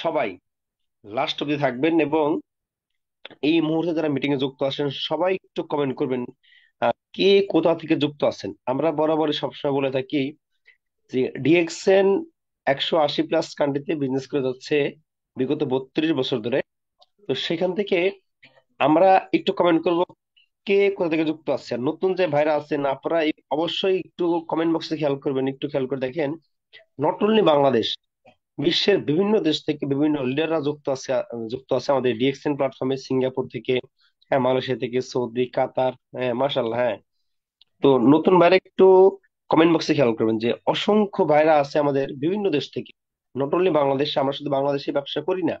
সবাই লাস্ট অব্দি থাকবেন এবং এই মুহূর্তে যারা মিটিং এ যুক্ত আছেন সবাই একটু কমেন্ট করবেন কে কোথা থেকে যুক্ত আছেন। আমরা বরাবরই সবসময় বলে থাকি যে ডিএক্সএন 180+ কান্ট্রিতে বিজনেস করে যাচ্ছে বিগত 32 বছর ধরে। তো সেখান থেকে আমরা একটু কমেন্ট করব কে কোথা থেকে যুক্ত আছে। আর নতুন যে ভাইরা আছেন আপনারা অবশ্যই একটু কমেন্ট বক্সে খেয়াল করবেন, একটু খেয়াল করে দেখেন। নট অনলি বাংলাদেশ, বিশ্বের বিভিন্ন দেশ থেকে বিভিন্ন লিডাররা যুক্ত আছে আমাদের ডিএক্সএন প্ল্যাটফর্মে। সিঙ্গাপুর থেকে, হ্যাঁ, মালয়েশিয়া থেকে, সৌদি, কাতার, হ্যাঁ, মাশাআল্লাহ, হ্যাঁ। তো নতুন ভাইরা একটু কমেন্ট বক্সে খেয়াল করবেন যে অসংখ্য ভাইরা আছে আমাদের বিভিন্ন দেশ থেকে। নট অনলি বাংলাদেশে, আমরা শুধু বাংলাদেশে ব্যবসা করি না,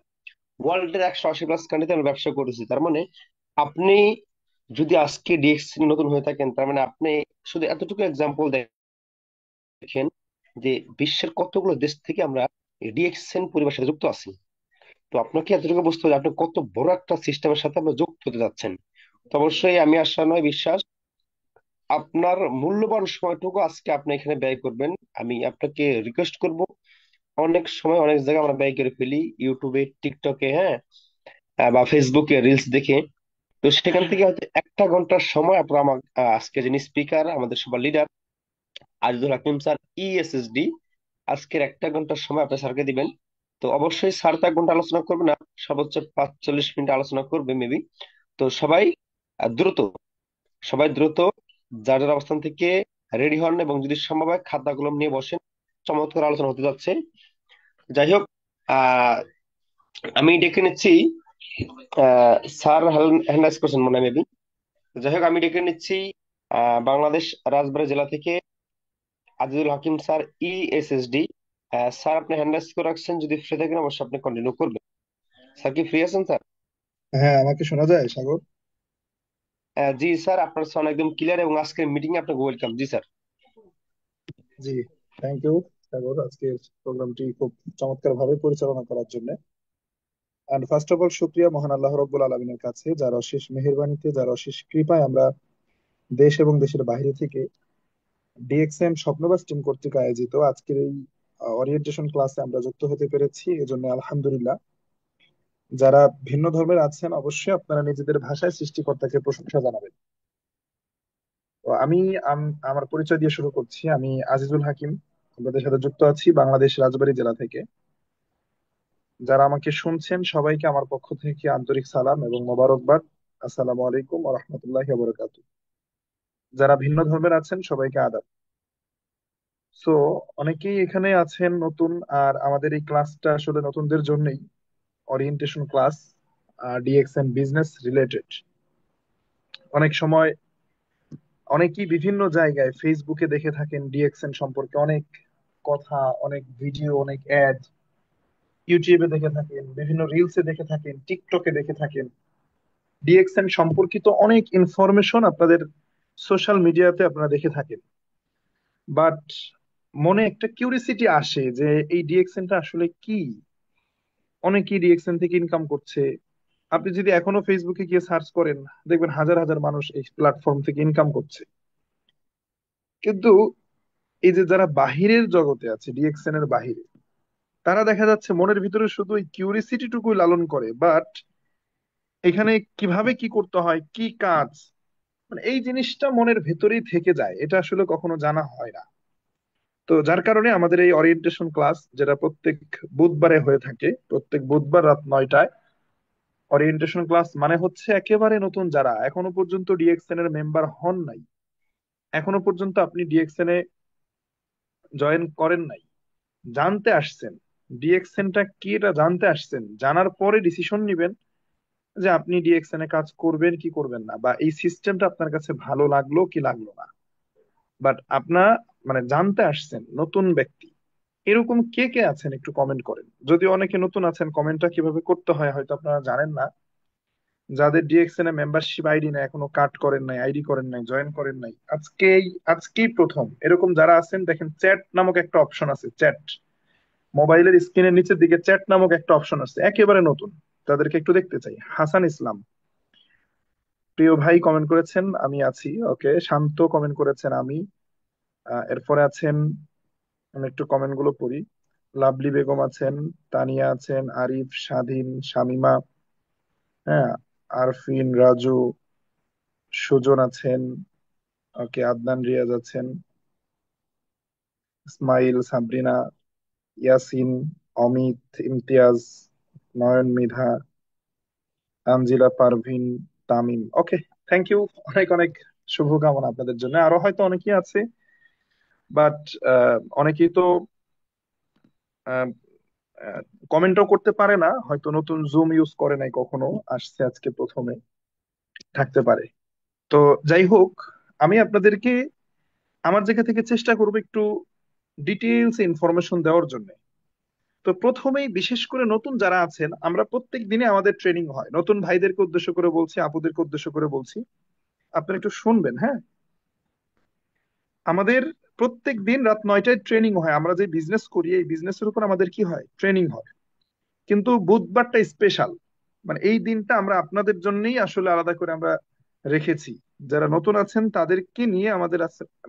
ওয়ার্ল্ডের 180+ কান্ট্রিতে আমরা ব্যবসা করেছি। তার মানে আপনি যদি আজকে ডিএক্সএন নতুন হয়ে থাকেন, তার মানে আপনি শুধু এতটুকু এক্সাম্পল দেখেন যে বিশ্বের কতগুলো দেশ থেকে আমরা ডিএক্সএন পরিবারের সাথে যুক্ত আছি। তো আপনাকে এতটুকু বুঝতে হবে আপনি কত বড় একটা সিস্টেমের সাথে আপনি যুক্ত হতে যাচ্ছেন। তো অবশ্যই আমি আশা নয় বিশ্বাস আপনার মূল্যবান সময়টুকু আজকে আপনি এখানে ব্যয় করবেন। আমি আপনাকে রিকোয়েস্ট করব, অনেক সময় অনেক জায়গায় আমরা ব্যয় করে ফেলি, ইউটিউবে, টিকটকে, হ্যাঁ, বা ফেসবুকে রিলস দেখে। তো সেখান থেকে হয়তো একটা ঘন্টার সময় আপনার আমার আজকে যিনি স্পিকার আমাদের সবার লিডার আজিজুল হাকিম স্যার, ইএসএসডি, আজকের একটা ঘন্টার সময় আপনি স্যারকে দিবেন। তো অবশ্যই স্যার তো 1 ঘন্টা আলোচনা করবে না, সর্বোচ্চ 45 মিনিট আলোচনা করবে মেবি। তো সবাই দ্রুত, সবাই দ্রুত যার যার অবস্থান থেকে রেডি হন এবং যদি সম্ভব হয় খাতা কলম নিয়ে বসেন। চমৎকার আলোচনা হতে যাচ্ছে। যাই হোক, আহ আমি ডেকে নিচ্ছি, স্যার হ্যান্ড রাইজ করছেন মনে হয় মেবি। যাই হোক, আমি ডেকে নিচ্ছি বাংলাদেশ রাজবাড়ী জেলা থেকে আজিজুল হাকিম স্যার, ইএসএসডি। স্যার আপনি হ্যান্ড রাইজ করে রাখছেন, যদি ফ্রি থাকেন অবশ্যই আপনি কন্টিনিউ করবেন। স্যার কি ফ্রি আছেন স্যার? হ্যাঁ, আমাকে শোনা যায় সাগর? জি স্যার, আপনার সাউন্ড একদম ক্লিয়ার এবং আজকের মিটিং এ আপনাকে ওয়েলকাম। জি স্যার। জি, থ্যাংক ইউ সাগর, আজকের প্রোগ্রামটি খুব চমৎকার ভাবে পরিচালনা করার জন্য। এন্ড ফার্স্ট অফ অল শুক্রিয়া মহান আল্লাহ রব্বুল আলমিনের কাছে, যার অশেষ মেহেরবানিতে, যার অশেষ কৃপায় আমরা দেশ এবং দেশের বাইরে থেকে ডিএক্সএম স্বপ্নবাস টিম কর্তৃক আয়োজিত আজকের এই ওরিয়েন্টেশন ক্লাসে আমরা যুক্ত হতে পেরেছি, এজন্য আলহামদুলিল্লাহ। যারা ভিন্ন ধর্মের আছেন অবশ্যই আপনারা নিজেদের ভাষায় সৃষ্টিকর্তাকে প্রশংসা জানাবেন। তো আমি আমার পরিচয় দিয়ে শুরু করছি। আমি আজিজুল হাকিম, আপনাদের সাথে যুক্ত আছি বাংলাদেশ রাজবাড়ী জেলা থেকে। যারা আমাকে শুনছেন সবাইকে আমার পক্ষ থেকে আন্তরিক সালাম এবং মোবারকবাদ। আসসালামু আলাইকুম ওয়া রাহমাতুল্লাহি ওয়া বারাকাতুহু। যারা ভিন্ন ধর্মের আছেন সবাইকে আদাব। সো অনেকেই এখানে আছেন নতুন, আর আমাদের এই ক্লাসটা আসলে নতুনদের জন্যই। Orientation class, DXN business related. অনেক সময় অনেকেই বিভিন্ন জায়গায় ফেসবুকে দেখে থাকেন ডিএক্সএন সম্পর্কে অনেক কথা, অনেক ভিডিও, অনেক অ্যাড। ইউটিউবে দেখে থাকেন, বিভিন্ন রিলসে দেখে থাকেন, টিকটকে দেখে থাকেন। ডিএক্সএন সম্পর্কিত অনেক ইনফরমেশন আপনাদের সোশ্যাল মিডিয়াতে আপনারা দেখে থাকেন। বাট মনে একটা কিউরিসিটি আসে যে এই ডিএক্সএনটা আসলে কি। অনেকেই ডিএক্সএন থেকে ইনকাম করছে। আপনি যদি এখনো ফেসবুকে গিয়ে সার্চ করেন, দেখবেন হাজার হাজার মানুষ এই প্ল্যাটফর্ম থেকে ইনকাম করছে। কিন্তু এই যে যারা বাহিরের জগতে আছে, ডিএক্সএন এর বাহিরে, তারা দেখা যাচ্ছে মনের ভিতরে শুধু ওই কিউরিসিটি টুকুই লালন করে, বাট এখানে কিভাবে কি করতে হয়, কি কাজ, মানে এই জিনিসটা মনের ভেতরেই থেকে যায়, এটা আসলে কখনো জানা হয় না। তো যার কারণে আমাদের এই ওরিয়েন্টেশন ক্লাস, যেটা প্রত্যেক বুধবারে হয়ে থাকে, প্রত্যেক বুধবার রাত 9টায়। ওরিয়েন্টেশন ক্লাস মানে হচ্ছে একেবারে নতুন, যারা এখনো পর্যন্ত ডিএক্সএন এর মেম্বার হন নাই, এখনো পর্যন্ত আপনি ডিএক্সএন এ জয়েন করেন নাই, জানতে আসছেন ডিএক্সএনটা কি, এটা জানতে আসছেন, জানার পরে ডিসিশন নিবেন যে আপনি ডিএক্সএন এ কাজ করবেন কি করবেন না, বা এই সিস্টেমটা আপনার কাছে ভালো লাগলো কি লাগলো না। বাট আপনার মানে জানতে আসছেন নতুন ব্যক্তি, এরকম কে কে আছেন একটু কমেন্ট করেন। যদি অনেকে নতুন আছেন, কমেন্টটা কিভাবে করতে হয় হয়তো আপনারা জানেন না। যাদের ডিএক্সএন এ মেম্বারশিপ আইডি না, এখনো কাট করেন নাই, আইডি করেন নাই, জয়েন করেন নাই, আজকেই প্রথম এরকম যারা আছেন, দেখেন চ্যাট নামক একটা অপশন আছে, চ্যাট। মোবাইলের স্ক্রিনের নিচের দিকে চ্যাট নামক একটা অপশন আছে, একেবারে নতুন। তাদেরকে একটু দেখতে চাই। হাসান ইসলাম, প্রিয় ভাই, কমেন্ট করেছেন আমি আছি। ওকে, শান্ত কমেন্ট করেছেন আমি। এরপরে আছেন, আমি একটু কমেন্ট গুলো পড়ি। লাভলি বেগম আছেন, তানিয়া আছেন, আরিফ, স্বাধীন, শামিমা, হ্যাঁ, আরফিন, রাজু, সুজন আছেন, ওকে, আদনান, রিয়াজ আছেন, ইসমাইল, সাবরিনা, ইয়াসিন, অমিত, ইমতিয়াজ, নয়ন, মৃধা, তানজিলা, পারভিন, তামিম। ওকে, থ্যাংক ইউ। অনেক অনেক শুভকামনা আপনাদের জন্য। আরো হয়তো অনেকেই আছে, বাট অনেকেই তো কমেন্টও করতে পারে না, হয়তো নতুন জুম ইউজ করে নাই কখনো, আসছে আজকে প্রথমে, থাকতে পারে। তো যাই হোক, আমি আপনাদেরকে আমার জায়গা থেকে চেষ্টা করবো একটু ডিটেলস ইনফরমেশন দেওয়ার জন্য। তো প্রথমেই বিশেষ করে নতুন যারা আছেন, আমরা প্রত্যেক দিনে আমাদের ট্রেনিং হয়, নতুন ভাইদেরকে উদ্দেশ্য করে বলছি, আপুদেরকে উদ্দেশ্য করে বলছি, আপনারা একটু শুনবেন, হ্যাঁ। আমাদের প্রত্যেক দিন রাত 9টায় ট্রেনিং হয়। আমরা যে বিজনেস করি, এই বিজনেসের উপর আমাদের কি হয়, ট্রেনিং হয়। কিন্তু বুধবারটা স্পেশাল, মানে এই দিনটা আমরা আপনাদের জন্যই আসলে আলাদা করে আমরা রেখেছি। যারা নতুন আছেন তাদেরকে নিয়ে আমাদের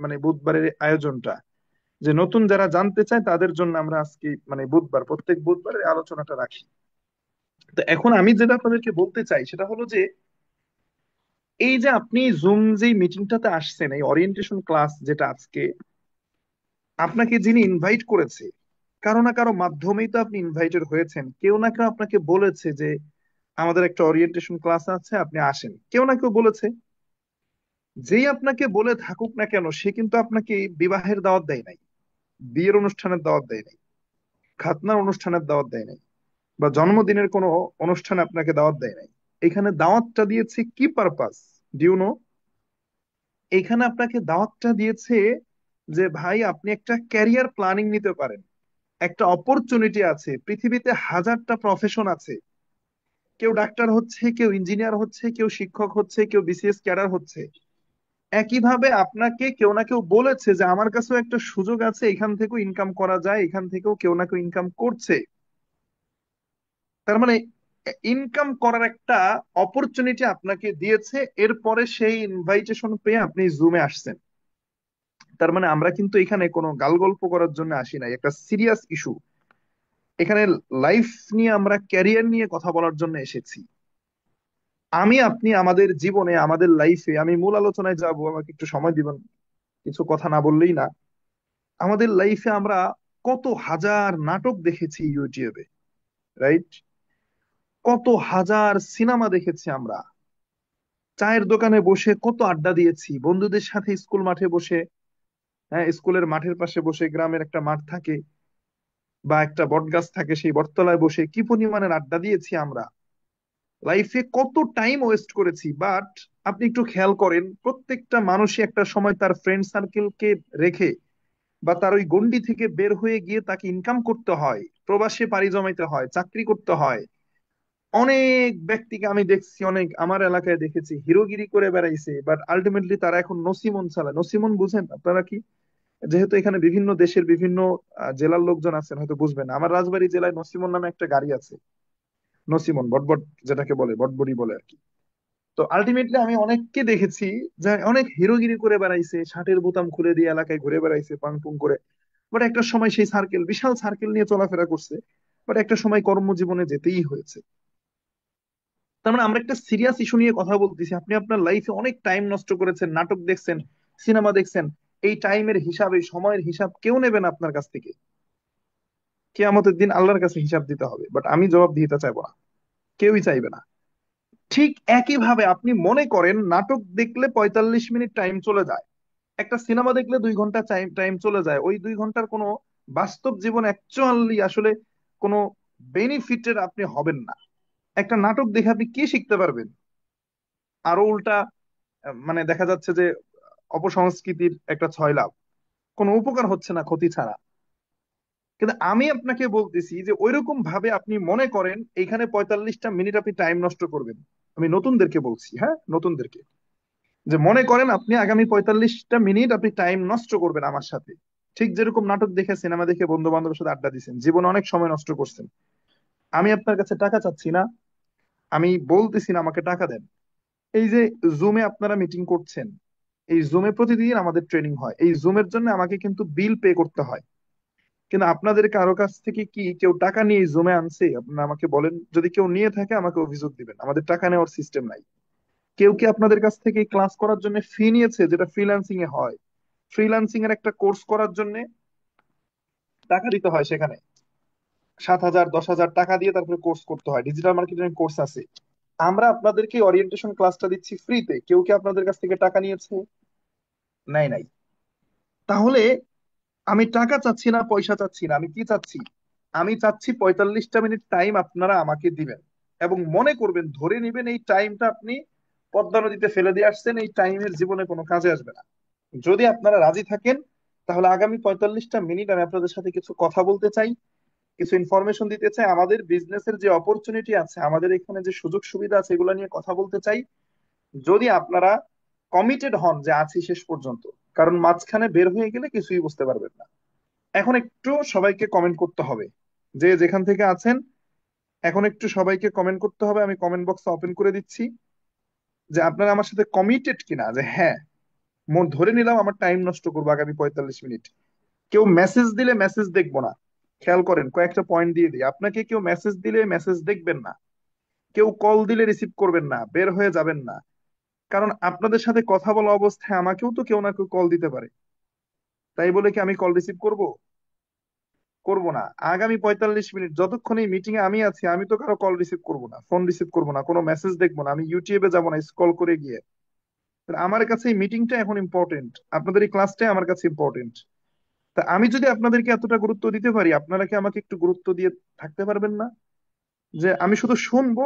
মানে বুধবারের এই আয়োজনটা, যে নতুন যারা জানতে চায় তাদের জন্য আমরা আজকে মানে বুধবার, প্রত্যেক বুধবারের আলোচনাটা রাখি। তো এখন আমি যেটা আপনাদেরকে বলতে চাই সেটা হলো যে, এই যে আপনি জুম যে মিটিংটাতে আসছেন, এই ওরিয়েন্টেশন ক্লাস যেটা আজকে, আপনাকে যিনি ইনভাইট করেছে, কারো না কারো মাধ্যমেই তো আপনি ইনভাইটেড হয়েছেন। কেউ না কেউ আপনাকে বলেছে যে আমাদের একটা ওরিয়েন্টেশন ক্লাস আছে, আপনি আসেন, কেউ না কেউ বলেছে। যেই আপনাকে বলে থাকুক না কেন, সে কিন্তু আপনাকে বিবাহের দাওয়াত দেয় নাই, বিয়ের অনুষ্ঠানের দাওয়াত দেয় নাই, খাতনার অনুষ্ঠানের দাওয়াত দেয় নাই, বা জন্মদিনের কোনো অনুষ্ঠানে আপনাকে দাওয়াত দেয় নাই। এখানে দাওয়াতটা দিয়েছে কি পারপাস, ডিউ নো? এখানে আপনাকে দাওয়াতটা দিয়েছে যে ভাই আপনি একটা ক্যারিয়ার প্ল্যানিং নিতে পারেন, একটা অপরচুনিটি আছে। পৃথিবীতে হাজারটা প্রফেশন আছে, কেউ ডাক্তার হচ্ছে, কেউ ইঞ্জিনিয়ার হচ্ছে, কেউ শিক্ষক হচ্ছে, কেউ বিসিএস ক্যাডার হচ্ছে। একইভাবে আপনাকে কেউ না কেউ বলেছে যে আমার কাছেও একটা সুযোগ আছে, এখান থেকেও ইনকাম করা যায়, এখান থেকেও কেউ না কেউ ইনকাম করছে। তার মানে ইনকাম করার একটা অপরচুনিটি আপনাকে দিয়েছে, এরপরে সেই ইনভাইটেশন পেয়ে আপনি জুমে আসছেন। তার মানে আমরা কিন্তু এখানে কোনো গালগল্প করার জন্য আসি নাই, একটা সিরিয়াস ইস্যু এখানে, লাইফ নিয়ে, আমরা ক্যারিয়ার নিয়ে কথা বলার জন্য এসেছি। আমি আপনি আমাদের জীবনে, আমাদের লাইফে, আমি মূল আলোচনায় যাব, আমাকে একটু সময় দিবেন, কিছু কথা না বললেই না। আমাদের লাইফে আমরা কত হাজার নাটক দেখেছি ইউটিউবে, রাইট? কত হাজার সিনেমা দেখেছি আমরা, চায়ের দোকানে বসে কত আড্ডা দিয়েছি বন্ধুদের সাথে, স্কুল মাঠে বসে, হ্যাঁ, স্কুলের মাঠের পাশে বসে, গ্রামের একটা মাঠ থাকে বা একটা বট গাছ থাকে, সেই বটতলায় বসে কি পরিমাণের আড্ডা দিয়েছি আমরা। লাইফে কত টাইম ওয়েস্ট করেছি। বাট আপনি একটু খেয়াল করেন, প্রত্যেকটা মানুষই একটা সময় তার ফ্রেন্ড সার্কেলকে রেখে বা তার ওই গন্ডি থেকে বের হয়ে গিয়ে তাকে ইনকাম করতে হয়, প্রবাসে পাড়ি জমাইতে হয়, চাকরি করতে হয়। অনেক ব্যক্তিকে আমি দেখছি, অনেক আমার এলাকায় দেখেছি, হিরোগিরি করে বেড়াইছে, বাট আলটিমেটলি তারা এখন নসিমন চালায়। নসিমন বুঝেন আপনারা কি? যেহেতু এখানে বিভিন্ন দেশের বিভিন্ন জেলার লোকজন আছেন, হয়তো বুঝবেন। আমার রাজবাড়ী জেলায় নসিমন নামে একটা গাড়ি আছে, নসিমন বটবট, যেটাকে বলে বটবড়ি বলে আর কি। তো আলটিমেটলি আমি অনেককে দেখেছি যে অনেক হিরোগিরি করে বেড়াইছে, শার্টের বোতাম খুলে দিয়ে এলাকায় ঘুরে বেড়াইছে পাং পুং করে। বাট একটা সময় সেই সার্কেল, বিশাল সার্কেল নিয়ে চলাফেরা করছে, বাট একটা সময় কর্মজীবনে যেতেই হয়েছে। তার মানে আমরা একটা সিরিয়াস ইস্যু নিয়ে কথা বলতেছি। আপনি আপনার লাইফে অনেক টাইম নষ্ট করেছেন, নাটক দেখছেন, সিনেমা দেখছেন। এই টাইমের হিসাব, এই সময়ের হিসাব কেউ নেবে না আপনার কাছ থেকে। কিয়ামতের দিন আল্লাহর কাছে হিসাব দিতে হবে, বাট আমি জবাব দিতে চাইবো না, কেউই চাইবে না। ঠিক একইভাবে আপনি মনে করেন নাটক দেখলে 45 মিনিট টাইম চলে যায়, একটা সিনেমা দেখলে 2 ঘন্টা টাইম টাইম চলে যায়, ওই 2 ঘন্টার কোনো বাস্তব জীবন অ্যাকচুয়ালি আসলে কোনো বেনিফিটের আপনি হবেন না। একটা নাটক দেখে আপনি কি শিখতে পারবেন? আরো উল্টা মানে দেখা যাচ্ছে যে অপসংস্কৃতির একটা ছয়লাভ, কোনো উপকার হচ্ছে না, ক্ষতি ছাড়া। কিন্তু আমি আপনাকে বলতেছি যে ওইরকম ভাবে আপনি মনে করেন এইখানে 45টা মিনিট আপনি টাইম নষ্ট করবেন। আমি নতুনদেরকে বলছি, হ্যাঁ, নতুনদেরকে, যে মনে করেন আপনি আগামী 45টা মিনিট আপনি টাইম নষ্ট করবেন আমার সাথে। ঠিক যেরকম নাটক দেখে, সিনেমা দেখে, বন্ধু বান্ধবের সাথে আড্ডা দিচ্ছেন, জীবনে অনেক সময় নষ্ট করছেন। আমি আপনার কাছে টাকা চাচ্ছি না, আমি বলতেছি না আমাকে টাকা দেন। এই যে জুমে আপনারা মিটিং করছেন, এই জুমে প্রতিদিন আমাদের ট্রেনিং হয়, এই জুমের জন্য আমাকে কিন্তু বিল পে করতে হয়। কিন্তু আপনাদের কারো কাছ থেকে কি কেউ টাকা নিয়ে জমে আনছে? আপনারা আমাকে বলেন, যদি কেউ নিয়ে থাকে আমাকে অভিযোগ দিবেন, আমাদের টাকা নেওয়ার সিস্টেম নাই। কেউ কি আপনাদের কাছ থেকে ক্লাস করার জন্য ফি নিয়েছে, যেটা ফ্রিল্যান্সিং এ হয়? ফ্রিল্যান্সিং এর একটা কোর্স করার জন্য টাকা দিতে হয়, সেখানে 7,000 10,000 টাকা দিয়ে তারপরে কোর্স করতে হয়, ডিজিটাল মার্কেটিং কোর্স আছে। আমরা আপনাদেরকে ওরিয়েন্টেশন ক্লাসটা দিচ্ছি ফ্রিতে, কেউ কি আপনাদের কাছ থেকে টাকা নিয়েছে? নাই, নাই। তাহলে আমি টাকা চাচ্ছি না, পয়সা চাচ্ছি না, আমি কি চাচ্ছি? আমি চাচ্ছি 45টা মিনিট টাইম আপনারা আমাকে দিবেন, এবং মনে করবেন, ধরে নেবেন এই টাইমটা আপনি পদ্মা নদীতে ফেলে দিয়ে আসছেন, এই টাইমের জীবনে কোনো কাজে আসবে না। যদি আপনারা রাজি থাকেন, তাহলে আগামী 45টা মিনিট আমি আপনাদের সাথে কিছু কথা বলতে চাই, কিছু ইনফরমেশন দিতে চাই, আমাদের বিজনেসের যে অপরচুনিটি আছে, আমাদের এখানে যে সুযোগ সুবিধা আছে, এগুলো নিয়ে কথা বলতে চাই। যদি আপনারা কমিটেড হন যে আছি শেষ পর্যন্ত, কারণ মাঝখানে বের হয়ে গেলে কিছুই বুঝতে পারবেন না। এখন একটু সবাইকে কমেন্ট করতে হবে, যে যেখান থেকে আছেন। এখন একটু সবাইকে কমেন্ট করতে হবে, আমি কমেন্ট বক্স ওপেন করে দিচ্ছি, যে আপনারা আমার সাথে কমিটেড কিনা, যে হ্যাঁ, মন ধরে নিলাম আমার টাইম নষ্ট করবো আগামী 45 মিনিট। কেউ মেসেজ দিলে মেসেজ দেখবো না। খেয়াল করেন, কয়েকটা পয়েন্ট দিয়ে দিই আপনাকে, কেউ মেসেজ দিলে মেসেজ দেখবেন না, কেউ কল দিলে রিসিভ করবেন না, বের হয়ে যাবেন না। কারণ আপনাদের সাথে কথা বলা অবস্থায় আমাকেও তো কেউ না কেউ কল দিতে পারে। তাই বলে কি আমি কল রিসিভ করব? করব না। আগামী 45 মিনিট যতক্ষণ এই মিটিং এ আমি আছি, আমি তো কারো কল রিসিভ করব না, ফোন রিসিভ করব না, কোনো মেসেজ দেখবো না, আমি ইউটিউবে যাবো না স্ক্রল করে গিয়ে। আমার কাছে এই মিটিংটা এখন ইম্পর্টেন্ট, আপনাদের এই ক্লাসটাই আমার কাছে ইম্পর্টেন্ট। তা আমি যদি আপনাদেরকে এতটা গুরুত্ব দিতে পারি, আপনারা কি আমাকে একটু গুরুত্ব দিয়ে থাকতে পারবেন না? যে আমি শুধু শুনবো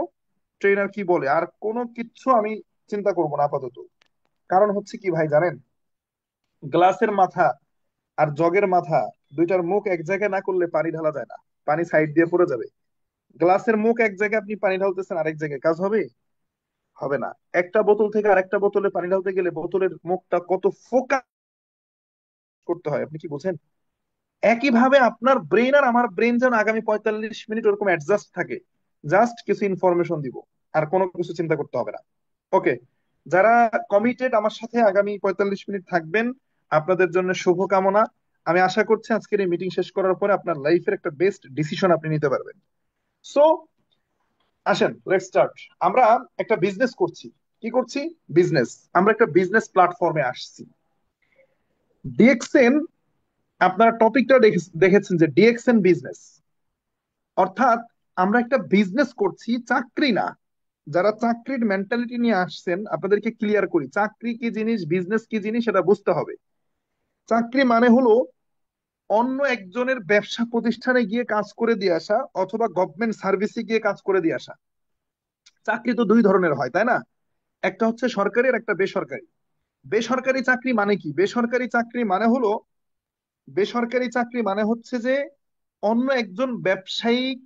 ট্রেনার কি বলে, আর কোনো কিচ্ছু আমি চিন্তা করবো না আপাতত। কারণ হচ্ছে কি ভাই জানেন, গ্লাসের মাথা আর জগের মাথা, দুইটার মুখ এক জায়গায় না করলে পানি ঢালা যায় না, পানি সাইড দিয়ে পড়ে যাবে। গ্লাসের মুখ এক জায়গায়, আপনি পানি ঢালতেছেন আরেক জায়গায়, কাজ হবে? হবে না। একটা বোতল থেকে আরেকটা বোতলে পানি ঢালতে গেলে বোতলের মুখটা কত ফোকাস করতে হয়, আপনি কি বুঝেন? একইভাবে আপনার ব্রেন আর আমার ব্রেন যেন আগামী 45 মিনিট ওরকম অ্যাডজাস্ট থাকে। জাস্ট কিছু ইনফরমেশন দিব, আর কোনো কিছু চিন্তা করতে হবে না। ওকে, যারা কমিটেড আমার সাথে আগামী 45 মিনিট থাকবেন, আপনাদের জন্য শুভকামনা। আমি আশা করছি আজকের এই মিটিং শেষ করার পরে আপনার লাইফের একটা বেস্ট ডিসিশন আপনি নিতে পারবেন। সো আসেন, লেটস স্টার্ট। আমরা একটা বিজনেস করছি। কি করছি? বিজনেস। আমরা একটা বিজনেস প্ল্যাটফর্মে আসছি, ডিএক্সএন। আপনারা টপিকটা দেখেছেন যে ডিএক্সএন বিজনেস, অর্থাৎ আমরা একটা বিজনেস করছি, চাকরি না। যারা চাকরির মেন্টালিটি নিয়ে আসছেন, আপনাদেরকে ক্লিয়ার করি, চাকরি কি জিনিস, বিজনেস কি জিনিস, সেটা বুঝতে হবে। চাকরি মানে হলো অন্য একজনের ব্যবসা প্রতিষ্ঠানে গিয়ে কাজ করে দিয়ে আসা, অথবা গভর্নমেন্ট সার্ভিসে গিয়ে কাজ করে দিয়ে আসা। চাকরি তো দুই ধরনের হয়, তাই না? একটা হচ্ছে সরকারি আর একটা বেসরকারি। বেসরকারি চাকরি মানে কি? বেসরকারি চাকরি মানে হচ্ছে যে অন্য একজন ব্যবসায়িক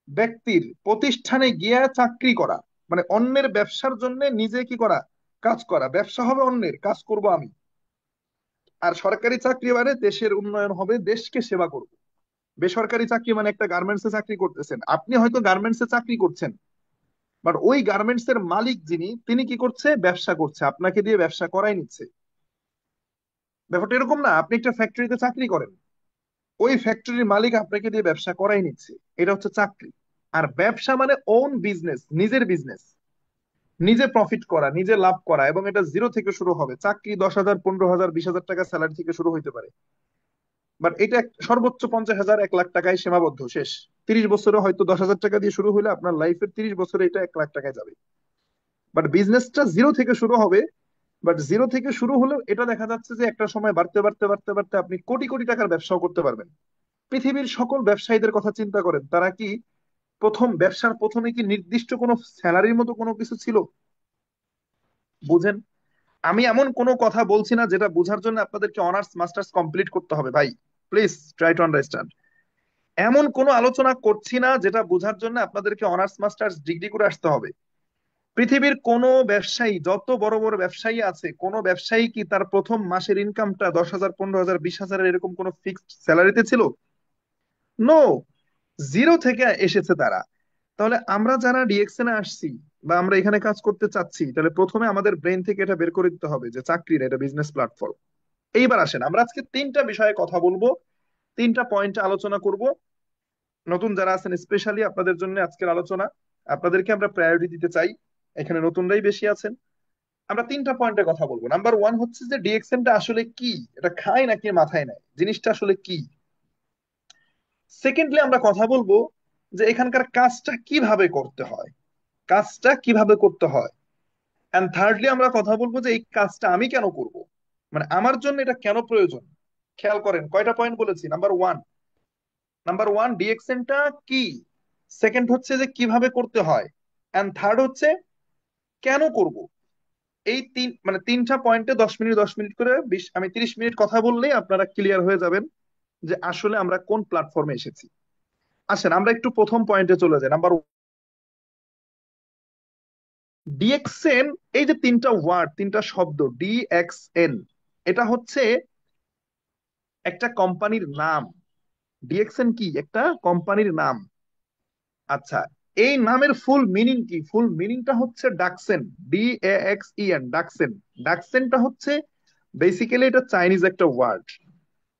ব্যক্তির প্রতিষ্ঠানে গিয়ে চাকরি করা, মানে অন্যের ব্যবসার জন্য নিজে কি করা, কাজ করা। ব্যবসা হবে অন্যের, কাজ করব আমি। আর সরকারি চাকরি মানে দেশের উন্নয়ন হবে, দেশকে সেবা করব। বেসরকারি চাকরি মানে একটা গার্মেন্টসে চাকরি করতেছেন, আপনি হয়তো গার্মেন্টসে চাকরি করছেন, বাট ওই গার্মেন্টস এর মালিক যিনি, তিনি কি করছে, ব্যবসা করছে, আপনাকে দিয়ে ব্যবসা করাই নিচ্ছে। ব্যাপারটা এরকম না, আপনি একটা ফ্যাক্টরিতে চাকরি করেন, ওই ফ্যাক্টরির মালিক আপনাকে দিয়ে ব্যবসা করাই নিচ্ছে। এটা হচ্ছে চাকরি। আর ব্যবসা মানে ওন বিজনেস, নিজের বিজনেস, নিজে প্রফিট করা, নিজে লাভ করা, এবং এটা জিরো থেকে শুরু হবে। চাকরি 10,000 15,000 20,000 টাকা স্যালারি থেকে শুরু হইতে পারে, বাট এটা সর্বোচ্চ 50,000 1 লাখ টাকায় সীমাবদ্ধ, শেষ। 30 বছরে হয়তো 10,000 টাকা দিয়ে শুরু হলে আপনার লাইফের 30 বছরে এটা 1 লাখ টাকায় যাবে। বাট বিজনেসটা জিরো থেকে শুরু হবে। বাট জিরো থেকে শুরু হলেও এটা দেখা যাচ্ছে যে একটা সময় বাড়তে বাড়তে বাড়তে বাড়তে আপনি কোটি কোটি টাকার ব্যবসাও করতে পারবেন। পৃথিবীর সকল ব্যবসায়ীদের কথা চিন্তা করেন, তারা কি ব্যবসার প্রথমে কি নির্দিষ্ট কোনো স্যালারির মতো কোনো কিছু ছিল? বুঝেন, আমি এমন কোনো কথা বলছি না যেটা বোঝার জন্য আপনাদেরকে অনার্স মাস্টার্স কমপ্লিট করতে হবে, ভাই। Please try to understand. এমন কোনো আলোচনা করছি না যেটা বোঝার জন্য আপনাদেরকে অনার্স মাস্টার্স ডিগ্রি করে আসতে হবে। পৃথিবীর কোনো ব্যবসায়ী, যত বড় বড় ব্যবসায়ী আছে, কোনো ব্যবসায়ী কি তার প্রথম মাসের ইনকামটা 10,000 15,000 20,000 এরকম কোনো ফিক্সড স্যালারিতে ছিল? নো, জিরো থেকে এসেছে তারা। তাহলে আমরা যারা ডিএক্সএন এ আসছি বা আমরা এখানে কাজ করতে চাচ্ছি, তাহলে প্রথমে আমাদের ব্রেন থেকে এটা বের করে দিতে হবে যে চাকরির এটা বিজনেস প্ল্যাটফর্ম। এইবার আসেন, আমরা আজকে তিনটা বিষয়ে কথা বলবো। তিনটা পয়েন্টে আলোচনা করব। নতুন যারা আছেন স্পেশালি আপনাদের জন্য আজকের আলোচনা। আপনাদেরকে আমরা প্রায়োরিটি দিতে চাই, এখানে নতুনরাই বেশি আছেন। আমরা তিনটা পয়েন্টে কথা বলবো। নাম্বার ওয়ান হচ্ছে যে ডিএক্সএনটা আসলে কি, এটা খায় নাকি মাথায় নেয়, জিনিসটা আসলে কি। সেকেন্ডলি আমরা কথা বলবো যে এখানকার কাজটা কিভাবে করতে হয়, কাজটা কিভাবে করতে হয়। এন্ড থার্ডলি আমরা কথা বলবো যে এই কাজটা আমি কেন করব, মানে আমার জন্য এটা কেন প্রয়োজন। খেয়াল করেন কয়টা পয়েন্ট বলেছি। নাম্বার ওয়ান ডিএক্সএনটা কি, সেকেন্ড হচ্ছে যে কিভাবে করতে হয়, এন্ড থার্ড হচ্ছে কেন করব। এই তিনটা পয়েন্টে 10 মিনিট 10 মিনিট করে আমি 30 মিনিট কথা বললেই আপনারা ক্লিয়ার হয়ে যাবেন যে আসলে আমরা কোন প্ল্যাটফর্মে এসেছি। আসেন আমরা একটু প্রথম পয়েন্টে চলে যাই। নাম্বার ডিএক্সএন, এই যে তিনটা ওয়ার্ড, তিনটা শব্দ ডিএক্সএন, এটা হচ্ছে একটা কোম্পানির নাম। ডিএক্সএন কি, একটা কোম্পানির নাম। আচ্ছা, এই নামের ফুল মিনিং কি? ফুল মিনিংটা হচ্ছে ডাকসেন, DAXEN, ডাকসেন। ডাকসেনটা হচ্ছে বেসিক্যালি এটা চাইনিজ একটা ওয়ার্ড।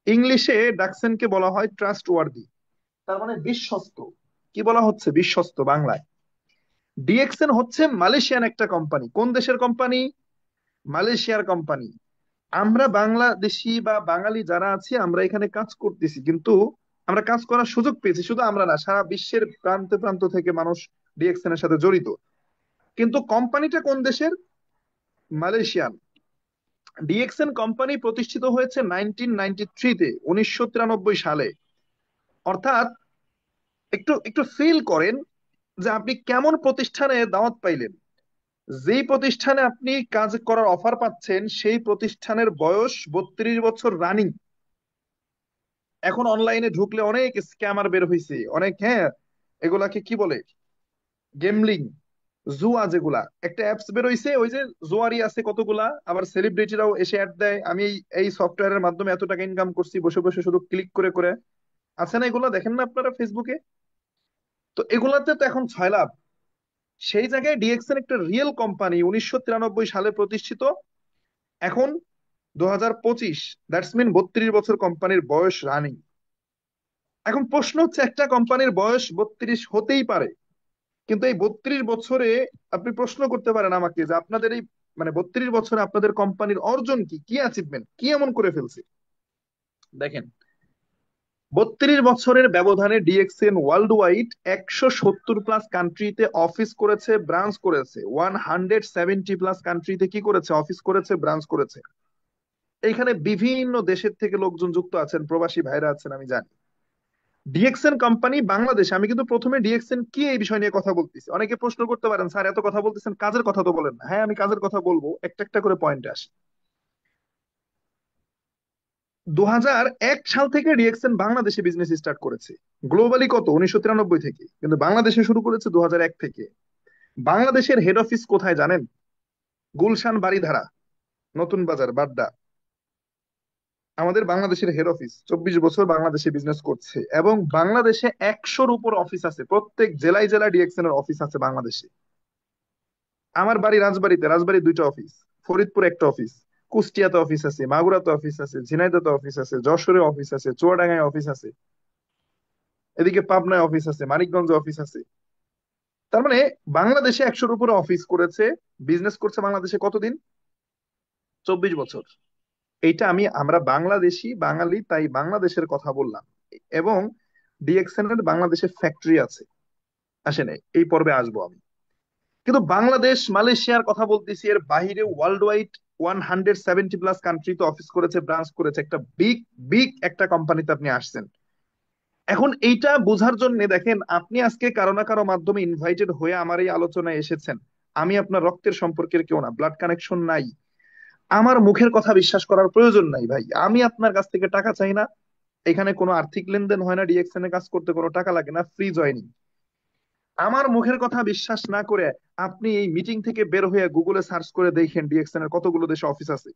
ইংলিশে ডাকসেনকে বলা হয় ট্রাস্ট ওয়ার্দি, তার মানে বিশ্বস্ত। কি বলা হচ্ছে? বিশ্বস্ত বাংলায়। ডিএক্সএন হচ্ছে মালয়েশিয়ান একটা কোম্পানি। কোন দেশের কোম্পানি? মালয়েশিয়ার কোম্পানি। আমরা বাংলাদেশি বা বাঙালি যারা আছি আমরা এখানে কাজ করতেছি, কিন্তু আমরা কাজ করার সুযোগ পেয়েছি। শুধু আমরা না, সারা বিশ্বের প্রান্ত প্রান্ত থেকে মানুষ ডিএক্সএন এর সাথে জড়িত। কিন্তু কোম্পানিটা কোন দেশের? মালয়েশিয়ান। ডিএক্সএন কোম্পানি প্রতিষ্ঠিত হয়েছে 1993-তে, 1993 সালে। অর্থাৎ একটু একটু ফিল করেন যে আপনি কেমন প্রতিষ্ঠানে দাওয়াত পাইলেন। যেই প্রতিষ্ঠানে আপনি কাজ করার অফার পাচ্ছেন সেই প্রতিষ্ঠানের বয়স 32 বছর রানিং। এখন অনলাইনে ঢুকলে অনেক স্ক্যামার বের হয়েছে, অনেক, হ্যাঁ, এগুলাকে কি বলে, গেমলিং, জুয়া, যেগুলা একটা অ্যাপস বের হইছে, ওই যে জুয়ারি আছে কতগুলা, আবার সেলিব্রিটিরাও এসে অ্যাড দেয়, আমি এই সফটওয়্যারের মাধ্যমে এত টাকা ইনকাম করছি বসে বসে শুধু ক্লিক করে করে। আছে না এগুলা, দেখেন না আপনারা ফেসবুকে? তো এগুলাতে তো এখন ছয় লাভ। সেই জায়গায় ডিএক্সএন একটা রিয়েল কোম্পানি, 1993 সালে প্রতিষ্ঠিত। এখন 2025, দ্যাটস মিন 32 বছর কোম্পানির বয়স রানিং। এখন প্রশ্ন হচ্ছে, একটা কোম্পানির বয়স 32 হতেই পারে, কিন্তু এই 32 বছরে আপনি প্রশ্ন করতে পারেন আমাকে যে আপনাদের এই, মানে 32 বছরে আপনাদের কোম্পানির অর্জন কি, কি অ্যাচিভমেন্ট, কি এমন করে ফেলছে। দেখেন, 32 বছরের ব্যবধানে ডিএক্সএন ওয়ার্ল্ড ওয়াইড 170 প্লাস কান্ট্রিতে অফিস করেছে, ব্রাঞ্চ করেছে। 170 প্লাস কান্ট্রিতে কি করেছে? অফিস করেছে, ব্রাঞ্চ করেছে। এখানে বিভিন্ন দেশের থেকে লোকজন যুক্ত আছেন, প্রবাসী ভাইরা আছেন, আমি জানি। ডিএক্সএন কোম্পানি বাংলাদেশে, আমি কিন্তু প্রথমে ডিএক্সএন কি এই বিষয় নিয়ে কথা বলতেছি। অনেকে প্রশ্ন করতে পারেন, স্যার এত কথা বলতেছেন, কাজের কথা তো বলেন না। হ্যাঁ, আমি কাজের কথা বলবো, একটা একটা করে পয়েন্টে আসি। 2001 সাল থেকে ডিএক্সএন বাংলাদেশে বিজনেস স্টার্ট করেছে। গ্লোবালি কত? 1993 থেকে, কিন্তু বাংলাদেশে শুরু করেছে 2001 থেকে। বাংলাদেশের হেড অফিস কোথায় জানেন? গুলশান বারিধারা, নতুন বাজার, বাড্ডা। আমাদের বাংলাদেশের হেড অফিস। 24 বছর বাংলাদেশে বিজনেস করছে, এবং বাংলাদেশে 100-র উপর অফিস আছে। প্রত্যেক জেলায় জেলায় ডিএক্সএন এর অফিস আছে বাংলাদেশে। আমার বাড়ি রাজবাড়িতে, রাজবাড়ির 2টা অফিস। ফরিদপুর একটা অফিস। কুষ্টিয়াতে অফিস আছে, মাগুরাতে অফিস আছে, ঝিনাইদহতে অফিস আছে, যশোরে অফিস আছে, চুয়াডাঙ্গায় অফিস আছে, এদিকে পাবনায় অফিস আছে, মানিকগঞ্জে অফিস আছে। তার মানে বাংলাদেশে 100-র উপরে অফিস করেছে, বিজনেস করছে বাংলাদেশে কতদিন? 24 বছর। এইটা আমরা বাংলাদেশি বাঙালি, তাই বাংলাদেশের কথা বললাম। এবং ডিএক্সএন এর বাংলাদেশে ফ্যাক্টরি আছে। আসেন এই পর্বে আসবো আমি। কিন্তু বাংলাদেশ মালয়েশিয়ার কথা বলতেছি, এর বাইরে ওয়ার্ল্ড ওয়াইড 170 প্লাস কান্ট্রিতে অফিস করেছে, ব্রাঞ্চ করেছে। একটা বিগ বিগ একটা কোম্পানিতে আপনি আসছেন। এখন এইটা বোঝার জন্য দেখেন, আপনি আজকে কারো না কারো মাধ্যমে ইনভাইটেড হয়ে আমার এই আলোচনায় এসেছেন। আমি আপনার রক্তের সম্পর্কের কেউ না, ব্লাড কানেকশন নাই। আমার মুখের কথা বিশ্বাস করার প্রয়োজন নাই ভাই। আমি আপনার কাছ থেকে টাকা চাই না। এখানে কোনো আর্থিক লেনদেন হয় না, ডিএক্সএন এ কাজ করতে কোনো টাকা লাগে না, ফ্রি জয়নিং। আমার মুখের কথা বিশ্বাস না করে আপনি এই মিটিং থেকে বের হয়ে গুগলে সার্চ করে দেখেন ডিএক্সএন এর কতগুলো দেশে অফিস আছে।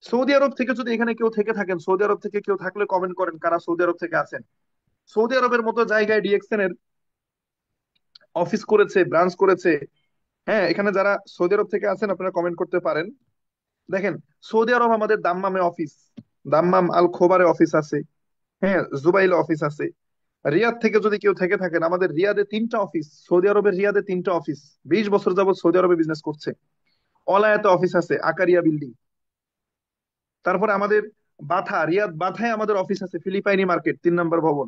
সৌদি আরব থেকে যদি এখানে কেউ থেকে থাকেন, সৌদি আরব থেকে কেউ থাকলে কমেন্ট করেন কারা সৌদি আরব থেকে আছেন। সৌদি আরবের মতো জায়গায় ডিএক্সএন এর অফিস করেছে, ব্রাঞ্চ করেছে। হ্যাঁ, এখানে যারা সৌদি আরব থেকে আছেন আপনারা কমেন্ট করতে পারেন। দেখেন, সৌদি আরব আমাদের দাম্মামে অফিস, দাম্মাম আল খোবারে অফিস আছে। হ্যাঁ, জুবাইলে অফিস আছে। রিয়াদ থেকে যদি কেউ থেকে থাকেন, আমাদের রিয়াদে 3টা অফিস, সৌদি আরবের রিয়াদে 3টা অফিস। 20 বছর যাবত সৌদি আরবে বিজনেস করছে। অলায়াতে অফিস আছে, আকারিয়া বিল্ডিং। তারপরে আমাদের রিয়াদ বাথায় আমাদের অফিস আছে, ফিলিপাইনি মার্কেট 3 নম্বর ভবন।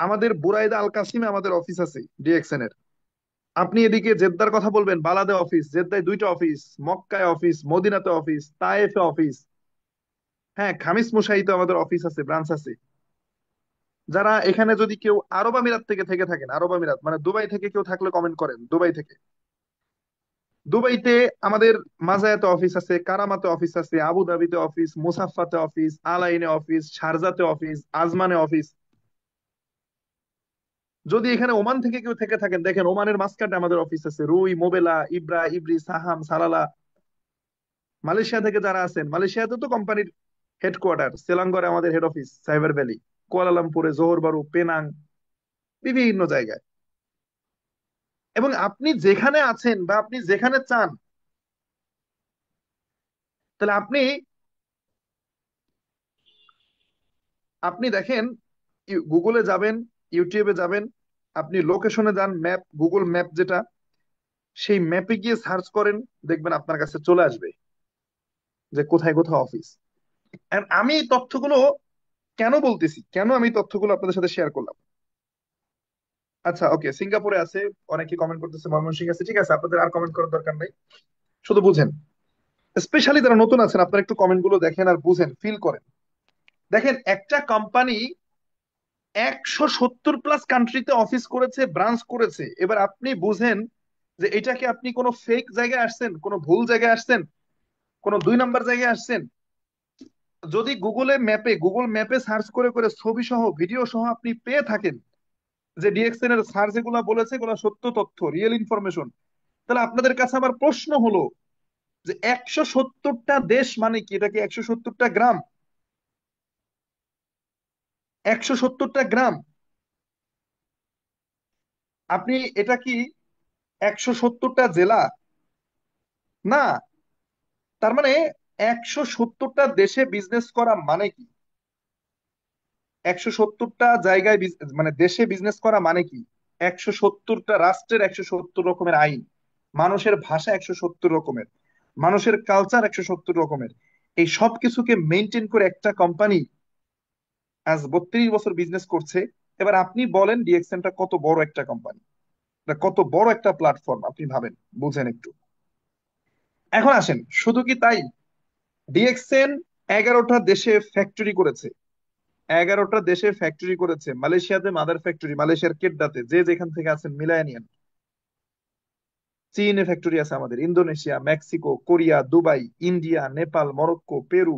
আমাদের বুরাইদা আল কাসিমে আমাদের অফিস আছে ডিএক্সএন এর। আপনি এদিকে জেদ্দার কথা বলবেন, বালাদে অফিস, জেদ্দায় 2টা অফিস, মক্কায় অফিস, মদিনাতে অফিস, তায়েফে অফিস। হ্যাঁ, খামিস মুশাইতে আমাদের অফিস আছে, ব্রাঞ্চ আছে। যারা এখানে যদি কেউ আরব আমিরাত থেকে থেকে থাকেন, আরব আমিরাত মানে দুবাই থেকে কেউ থাকলে কমেন্ট করেন, দুবাই থেকে। দুবাইতে আমাদের মাজায়াতে অফিস আছে, কারামাতে অফিস আছে, আবু ধাবিতে অফিস, মুসাফফাতে অফিস, আলাইনে অফিস, শারজাতে অফিস, আজমানে অফিস। যদি এখানে ওমান থেকে কেউ থেকে থাকেন, দেখেন ওমানের মাস্কাটে আমাদের অফিস আছে, রুই, মোবেলা, ইব্রা, ইবরি, সাহাম, সালালা। মালয়েশিয়া থেকে যারা আছেন, মালয়েশিয়াতে তো কোম্পানির হেডকোয়ার্টার, সেলাঙ্গরে আমাদের হেড অফিস, সাইবার ভ্যালি, কুয়ালালামপুরে, জোহর বারু, পেনাং, বিভিন্ন জায়গায়। এবং আপনি যেখানে আছেন বা আপনি যেখানে চান, তাহলে আপনি আপনি দেখেন, গুগলে যাবেন, ইউটিউবে যাবেন, আপনি লোকেশনে যান, গুগল ম্যাপ যেটা, সেই ম্যাপে গিয়ে সার্চ করেন, দেখবেন আপনার কাছে চলে আসবে যে কোথায় কোথায় অফিস। And আমি এই তথ্যগুলো কেন বলতেছি, কেন আমি এই তথ্যগুলো আপনাদের সাথে শেয়ার করলাম? আচ্ছা, ওকে, সিঙ্গাপুরে আছে, অনেকে কমেন্ট করতেছে ময়মনসিংহ আছে, ঠিক আছে, আপনাদের আর কমেন্ট করার দরকার নাই, শুধু বুঝেন। স্পেশালি যারা নতুন আছেন, আপনারা একটু কমেন্ট গুলো দেখেন আর বুঝেন, ফিল করেন। দেখেন, একটা কোম্পানি 170+ কান্ট্রিতে অফিস করেছে, ব্রাঞ্চ করেছে। এবার আপনি বুঝেন যে এটা কি আপনি কোনো ফেক জায়গায় আসছেন, কোনো ভুল জায়গায় আসছেন, কোনো 2 নম্বর জায়গায় আসছেন? যদি গুগল ম্যাপে সার্চ করে করে ছবি সহ ভিডিও সহ আপনি পেয়ে থাকেন যে ডিএক্সএন এর স্যার যেগুলো বলেছে এগুলো সত্য তথ্য, রিয়েল ইনফরমেশন, তাহলে আপনাদের কাছে আমার প্রশ্ন হলো যে 170টা দেশ মানে কি? এটা কি 170টা গ্রাম? 170টা গ্রাম? আপনি এটা কি 170টা জেলা? না। তার মানে 170টা দেশে বিজনেস করা মানে কি? 170টা জায়গায় মানে দেশে বিজনেস করা মানে কি? 170টা রাষ্ট্রের 170 রকমের আইন, মানুষের ভাষা 170 রকমের, মানুষের কালচার 170 রকমের। এই সব কিছুকে মেনটেন করে একটা কোম্পানি আজ 32 বছর বিজনেস করছে। এবার আপনি বলেন ডিএক্সএনটা কত বড় একটা কোম্পানি, কত বড় একটা প্ল্যাটফর্ম, আপনি ভাবেন, বুঝেন একটু। এখন আসেন, শুধু কি তাই? ডিএক্সএন 11টা দেশে ফ্যাক্টরি করেছে, 11টা দেশে ফ্যাক্টরি করেছে। মালয়েশিয়াতে মাদার ফ্যাক্টরি, মালয়েশিয়ার কেডাতে, যে যেখান থেকে আছেন মিলায় নিয়েন। চীনে ফ্যাক্টরি আছে আমাদের, Indonesia, Mexico, Korea, Dubai, India, Nepal, Morocco, Peru.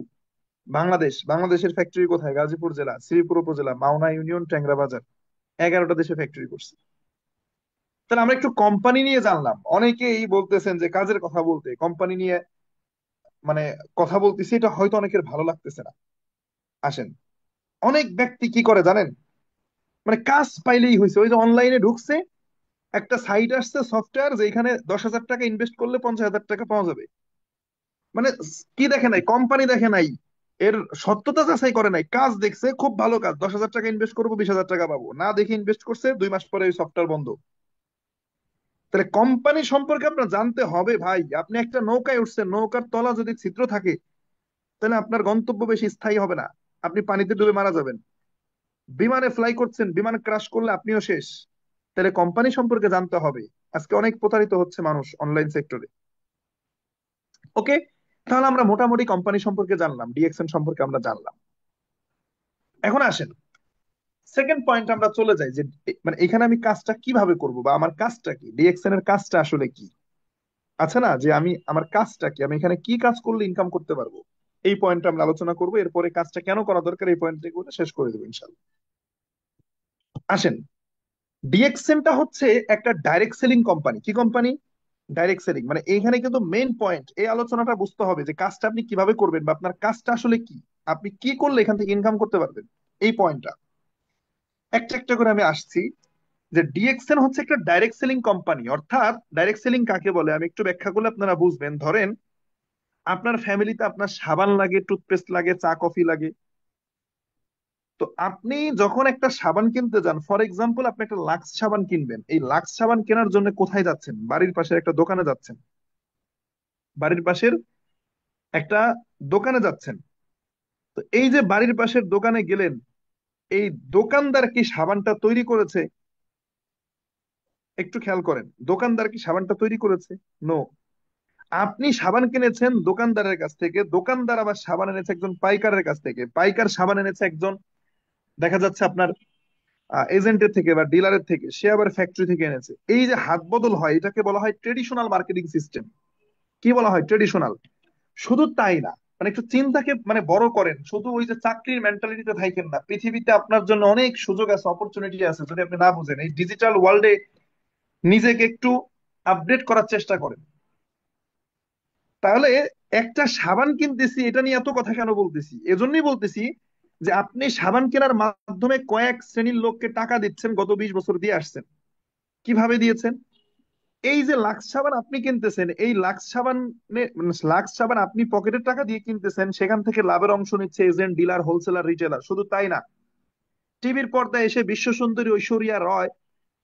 বাংলাদেশের ফ্যাক্টরি কোথায়? গাজীপুর জেলা, শ্রীপুর উপজেলা, মাওনা ইউনিয়ন, ট্যাংরা বাজার। 11টা দেশে ফ্যাক্টরি করছে। তাহলে আমরা একটু কোম্পানি নিয়ে জানলাম। অনেকেই বলতেছেন যে কাজের কথা বলতে, কোম্পানি নিয়ে মানে কথা বলতেছি, এটা হয়তো অনেকের ভালো লাগতেছে না। আসেন, অনেক ব্যক্তি কি করে জানেন? মানে কাজ পাইলেই হয়েছে, ওই যে অনলাইনে ঢুকছে, একটা সাইট আসছে, সফটওয়্যার, যেখানে 10,000 টাকা ইনভেস্ট করলে 50,000 টাকা পাওয়া যাবে। মানে কি দেখে নাই? কোম্পানি দেখে নাই, এর সত্যতা যাচাই করে নাই, কাজ দেখছে, খুব ভালো কাজ, 10,000 টাকা ইনভেস্ট করবো, 20,000 টাকা পাবো, না দেখে ইনভেস্ট করছে, 2 মাস পরে ওই সফটওয়্যার বন্ধ। তাহলে কোম্পানি সম্পর্কে আপনার জানতে হবে ভাই। আপনি একটা নৌকায় উঠছেন, নৌকার তলা যদি ছিদ্র থাকে, তাহলে আপনার গন্তব্য বেশি স্থায়ী হবে না, আপনি পানিতে ডুবে মারা যাবেন। বিমানে ফ্লাই করছেন, বিমান ক্রাশ করলে আপনিও শেষ। তাহলে কোম্পানি সম্পর্কে জানতে হবে। আজকে অনেক প্রতারিত হচ্ছে মানুষ অনলাইন সেক্টরে। ওকে, তাহলে আমরা মোটামুটি কোম্পানি সম্পর্কে জানলাম, ডিএক্সএন সম্পর্কে আমরা জানলাম। এখন আসেন, সেকেন্ড পয়েন্ট আমরা চলে যাই যে মানে এখানে আমি কাজটা কিভাবে করব, বা আমার কাজটা কি, ডিএক্সএন এর কাজটা আসলে কি। আছে না যে আমি আমার কাজটা কি, আমি এখানে কি কাজ করলে ইনকাম করতে পারবো? এই পয়েন্টটা আমরা আলোচনা করবো, এরপরে কাজটা কেন করা দরকার এই পয়েন্ট থেকে শেষ করে দেবো ইনশাল্লাহ। আসেন, ডিএক্সএনটা হচ্ছে একটা ডাইরেক্ট সেলিং কোম্পানি। কি কোম্পানি? Direct selling. মানে এইখানে কিন্তু মেইন পয়েন্ট, এই আলোচনাটা বুঝতে হবে যে কাজটা আপনি কিভাবে করবেন বা আপনার কাজটা আসলে কি, আপনি কি করলে এখান থেকে ইনকাম করতে পারবেন, এই পয়েন্টটা একটা একটা করে আমি আসছি। যে ডিএক্সএন হচ্ছে একটা ডাইরেক্ট সেলিং কোম্পানি। অর্থাৎ ডাইরেক্ট সেলিং কাকে বলে আমি একটু ব্যাখ্যা করলে আপনারা বুঝবেন। ধরেন আপনার ফ্যামিলিতে আপনার সাবান লাগে, টুথপেস্ট লাগে, চা কফি লাগে, তো আপনি যখন একটা সাবান কিনতে যান, ফর এক্সাম্পল আপনি একটা লাক্স সাবান কিনবেন, এই লাক্স সাবান কেনার জন্য কোথায় যাচ্ছেন? বাড়ির পাশের একটা দোকানে যাচ্ছেন। বাড়ির পাশের একটা দোকানে যাচ্ছেন। তো এই যে বাড়ির পাশের দোকানে গেলেন, এই দোকানদার কি সাবানটা তৈরি করেছে? একটু খেয়াল করেন, দোকানদার কি সাবানটা তৈরি করেছে? নো। আপনি সাবান কিনেছেন দোকানদারের কাছ থেকে, দোকানদার আবার সাবান এনেছে একজন পাইকারের কাছ থেকে, পাইকার সাবান এনেছে একজন, দেখা যাচ্ছে আপনার এজেন্টের থেকে বা ডিলারের থেকে, সে আবার ফ্যাক্টরি থেকে এনেছে। এই যে হাত বদল হয়, এটাকে বলা হয় ট্রেডিশনাল মার্কেটিং সিস্টেম। কি বলা হয়? ট্রেডিশনাল। শুধু তাই না, মানে একটু চিন্তাকে মানে বড় করেন, শুধু ওই যে চাকরির মেন্টালিটিতে থাকেন না। পৃথিবীতে আপনার জন্য অনেক সুযোগ আছে, অপরচুনিটি আছে, যদি আপনি না বুঝেন। এই ডিজিটাল ওয়ার্ল্ডে নিজেকে একটু আপডেট করার চেষ্টা করেন। তাহলে একটা সাবান কিনতেছি, এটা নিয়ে এত কথা কেন বলতেছি? এজন্যই বলতেছি যে আপনি সাবান কেনার মাধ্যমে কয়েক শ্রেণীর লোককে টাকা দিচ্ছেন, গত 20 বছর দিয়ে আসছেন। কিভাবে দিয়েছেন? এই যে লাক্স সাবান আপনি কিনতেছেন, এই লাক্স সাবান, লাক্স সাবান আপনি পকেটের টাকা দিয়ে কিনতেছেন, সেখান থেকে লাভের অংশ নিচ্ছে এজেন্ট, ডিলার, হোলসেলার, রিটেলার। শুধু তাই না, টিভির পর্দায় এসে বিশ্ব সুন্দরী ঐশ্বরিয়া রয়,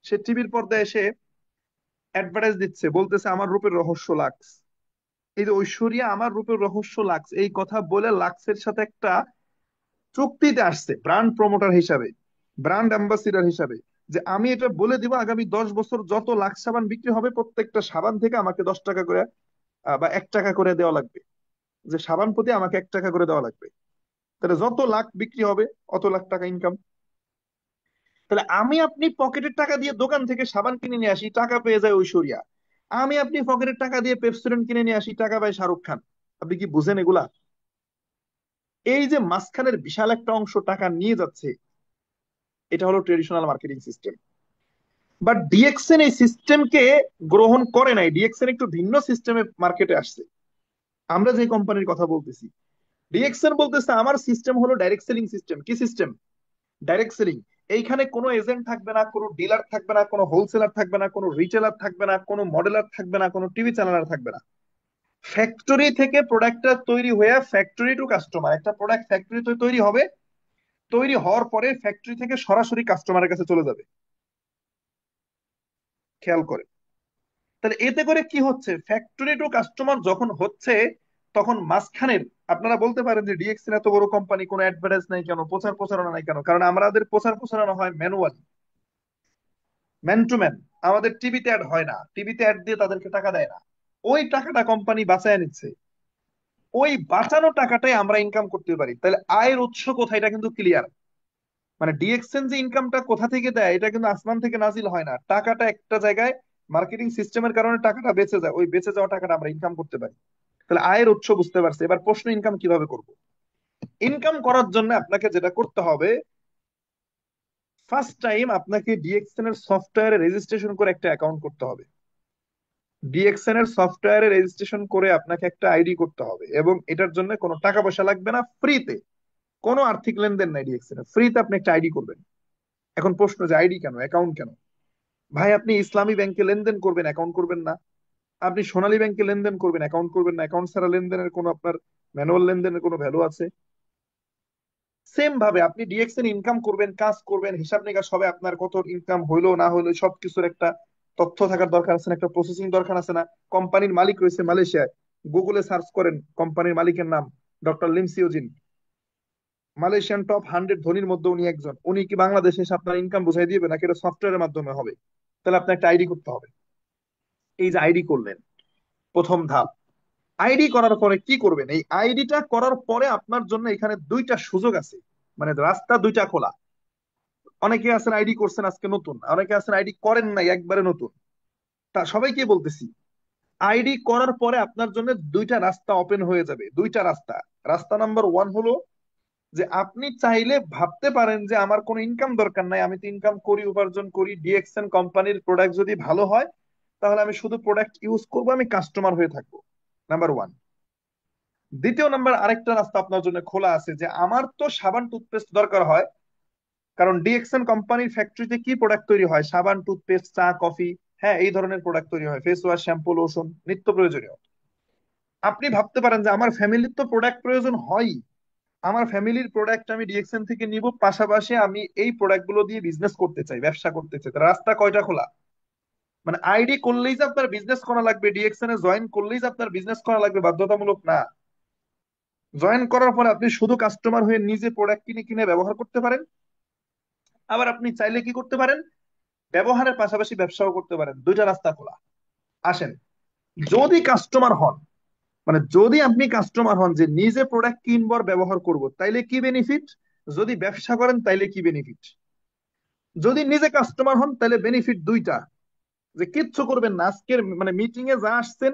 সে টিভির পর্দায় এসে অ্যাডভার্টাইজ দিচ্ছে, বলতেছে আমার রূপের রহস্য লাক্স। এই যে ঐশ্বরিয়া আমার রূপের রহস্য লাক্স, এই কথা বলে লাক্সের সাথে একটা চুক্তিতে আসছে ব্র্যান্ড প্রমোটার হিসাবে, ব্র্যান্ড অ্যাম্বাসিডার হিসাবে, যে আমি এটা বলে দিব আগামী 10 বছর যত লাক্স সাবান বিক্রি হবে, প্রত্যেকটা সাবান থেকে আমাকে 10 টাকা করে বা 1 টাকা করে দেওয়া লাগবে। যে সাবান প্রতি আমাকে 1 টাকা করে দেওয়া লাগবে। তাহলে যত লাখ বিক্রি হবে, অত লাখ টাকা ইনকাম। তাহলে আমি আপনি পকেটের টাকা দিয়ে দোকান থেকে সাবান কিনে নিয়ে আসি, টাকা পেয়ে যায় ঐশ্বরিয়া। আমি আপনি পকেটের টাকা দিয়ে পেপসোডেন্ট কিনে নিয়ে আসি, টাকা পায় শাহরুখ খান। আপনি কি বুঝেন এগুলা? এই যে মাঝখানের বিশাল একটা অংশ টাকা নিয়ে যাচ্ছে, এটা হলো traditional marketing system. But DXN এই সিস্টেমকে গ্রহণ করে নাই। ডিএক্সএন একটু ভিন্ন সিস্টেমে মার্কেটে আসছে। আমরা যে কোম্পানির কথা বলতেছি, ডিএক্সএন বলতেছে আমার সিস্টেম হলো ডাইরেক্ট সেলিং সিস্টেম। কি সিস্টেম? Direct selling. এইখানে কোনো এজেন্ট থাকবে না, কোনো ডিলার থাকবে না, কোনো হোলসেলার থাকবে না, কোনো রিটেলার থাকবে না, কোনো মডেলার থাকবে না, কোনো টিভি চ্যানেলার থাকবে না। ফ্যাক্টরি থেকে প্রোডাক্টটা তৈরি হয়ে ফ্যাক্টরি টু কাস্টমার, একটা প্রোডাক্ট ফ্যাক্টরিতে তৈরি হবে, তৈরি হওয়ার পরে ফ্যাক্টরি থেকে সরাসরি কাস্টমারের কাছে চলে যাবে। খেয়াল করে। তাহলে এতে করে কি হচ্ছে? ফ্যাক্টরি টু কাস্টমার যখন হচ্ছে, তখন মাঝখানের, আপনারা বলতে পারেন যে ডিএক্সএন এত বড় কোম্পানি, কোনো অ্যাডভার্টাইজ নাই কেন, প্রচার প্রচারণা নাই কেন? কারণ আমাদের প্রচার প্রচারণা হয় ম্যানুয়ালি, ম্যান টু ম্যান। আমাদের টিভিতে অ্যাড হয় না, টিভিতে অ্যাড দিয়ে তাদেরকে টাকা দেয় না। ওই টাকাটা কোম্পানি বাঁচায় নিচ্ছে, ওই বাঁচানো টাকাটাই আমরা ইনকাম করতে পারি। তাহলে আয়ের উৎস কোথায়? এটা কিন্তু ক্লিয়ার। মানে ডিএক্সএন যে ইনকামটা কোথা থেকে দেয়, এটা কিন্তু আসমান থেকে নাজিল হয় না। টাকাটা একটা জায়গায় মার্কেটিং সিস্টেমের কারণে টাকাটা বেঁচে যায়, ওই বেঁচে যাওয়া টাকাটা আমরা ইনকাম করতে পারি। তাহলে আয়ের উৎস বুঝতে পারছি। এবার প্রশ্ন, ইনকাম কিভাবে করব? ইনকাম করার জন্য আপনাকে যেটা করতে হবে, ফার্স্ট টাইম আপনাকে ডিএক্সএন এর সফটওয়্যারে রেজিস্ট্রেশন করে একটা অ্যাকাউন্ট করতে হবে। ডিএক্সএন এর সফটওয়্যারে রেজিস্ট্রেশন করে আপনাকে একটা আইডি করতে হবে, এবং এটার জন্য কোনো টাকা পয়সা লাগবে না, ফ্রিতে। কোনো আর্থিক লেনদেন নাই ডিএক্সএন এর, ফ্রিতে আপনি একটা আইডি করবেন। এখন প্রশ্ন, যে আইডি কেন, অ্যাকাউন্ট কেন? ভাই আপনি ইসলামী ব্যাংকে লেনদেন করবেন, অ্যাকাউন্ট করবেন না? আপনি সোনালী ব্যাংকে লেনদেন করবেন, অ্যাকাউন্ট করবেন না? অ্যাকাউন্ট ছাড়া লেনদেনের কোনো, আপনার ম্যানুয়াল লেনদেনের কোনো ভ্যালু আছে? সেম ভাবে আপনি ডিএক্সএন ইনকাম করবেন, কাজ করবেন, হিসাব নিকাশ হবে, আপনার কত ইনকাম হইলো না হইলো সবকিছুর একটা তথ্য থাকার দরকার আছে না? একটা প্রসেসিং দরকার আছে না? কোম্পানির মালিক রয়েছে মালয়েশিয়ায়, গুগলে সার্চ করেন কোম্পানির মালিকের নাম ডক্টর লিম সিওজিন, মালয়েশিয়ান টপ 100 ধনীর মধ্যে উনি একজন। উনি কি বাংলাদেশে এসে আপনার ইনকাম বুঝাই দিবে, নাকি এটা সফটওয়্যারের মাধ্যমে হবে? তাহলে আপনার একটা আইডি করতে হবে। এই যে আইডি করলেন, প্রথম ধাপ। আইডি করার পরে কি করবেন? এই আইডিটা করার পরে আপনার জন্য এখানে দুইটা সুযোগ আছে, মানে রাস্তা দুইটা খোলা। অনেকে আছেন আইডি করছেন আজকে নতুন, অনেকে আছেন আইডি করেন নাই একবারে নতুন। তা সবাইকে বলতেছি, আইডি করার পরে আপনার জন্য দুইটা রাস্তা ওপেন হয়ে যাবে, দুইটা রাস্তা। রাস্তা নাম্বার ওয়ান হলো যে আপনি চাইলে ভাবতে পারেন যে আমার কোনো ইনকাম দরকার নাই, আমি তো ইনকাম করি, উপার্জন করি, ডিএক্সএন কোম্পানির প্রোডাক্ট যদি ভালো হয় তাহলে আমি শুধু প্রোডাক্ট ইউজ করবো, আমি কাস্টমার হয়ে থাকবো। Number one. দ্বিতীয় নাম্বার আরেকটা রাস্তা আপনার জন্য খোলা আছে, যে আমার তো সাবান টুথপেস্ট দরকার হয়, কারণ ডিএক্সএন কোম্পানির ফ্যাক্টরিতে কি প্রোডাক্ট তৈরি হয়? সাবান, টুথপেস্ট, চা, কফি, হ্যাঁ এই ধরনের প্রোডাক্ট তৈরি হয়, ফেস ওয়াশ, শ্যাম্পু, লোশন, নিত্য প্রয়োজনীয়। আপনি ভাবতে পারেন যে আমার ফ্যামিলির তো প্রোডাক্ট প্রয়োজন হয়, আমার ফ্যামিলির প্রোডাক্ট আমি ডিএক্সএন থেকে নিব, পাশাপাশি আমি এই প্রোডাক্ট গুলো দিয়ে বিজনেস করতে চাই, ব্যবসা করতে চাই, তাহলে রাস্তা কয়টা খোলা? মানে আইডি করলেই যে আপনার বিজনেস করা লাগবে, ডিএক্সএন এ জয়েন করলেই যে আপনার বিজনেস করা লাগবে বাধ্যতামূলক না। জয়েন করার পরে আপনি শুধু কাস্টমার হয়ে নিজে প্রোডাক্ট কিনে কিনে ব্যবহার করতে পারেন। আবার আপনি চাইলে কি করতে পারেন, ব্যবহারের পাশাপাশি ব্যবসাও করতে পারেন। দুইটা রাস্তা খোলা। আসেন, যদি কাস্টমার হন, মানে যদি আপনি কাস্টমার হন যে নিজে প্রোডাক্ট কিনবো আর ব্যবহার করব, তাইলে কি বেনিফিট? যদি ব্যবসা করেন তাইলে কি বেনিফিট? যদি নিজে কাস্টমার হন তাহলে বেনিফিট দুইটা, যে কিচ্ছু করবেন না, আজকের মানে মিটিং এ যা আসছেন,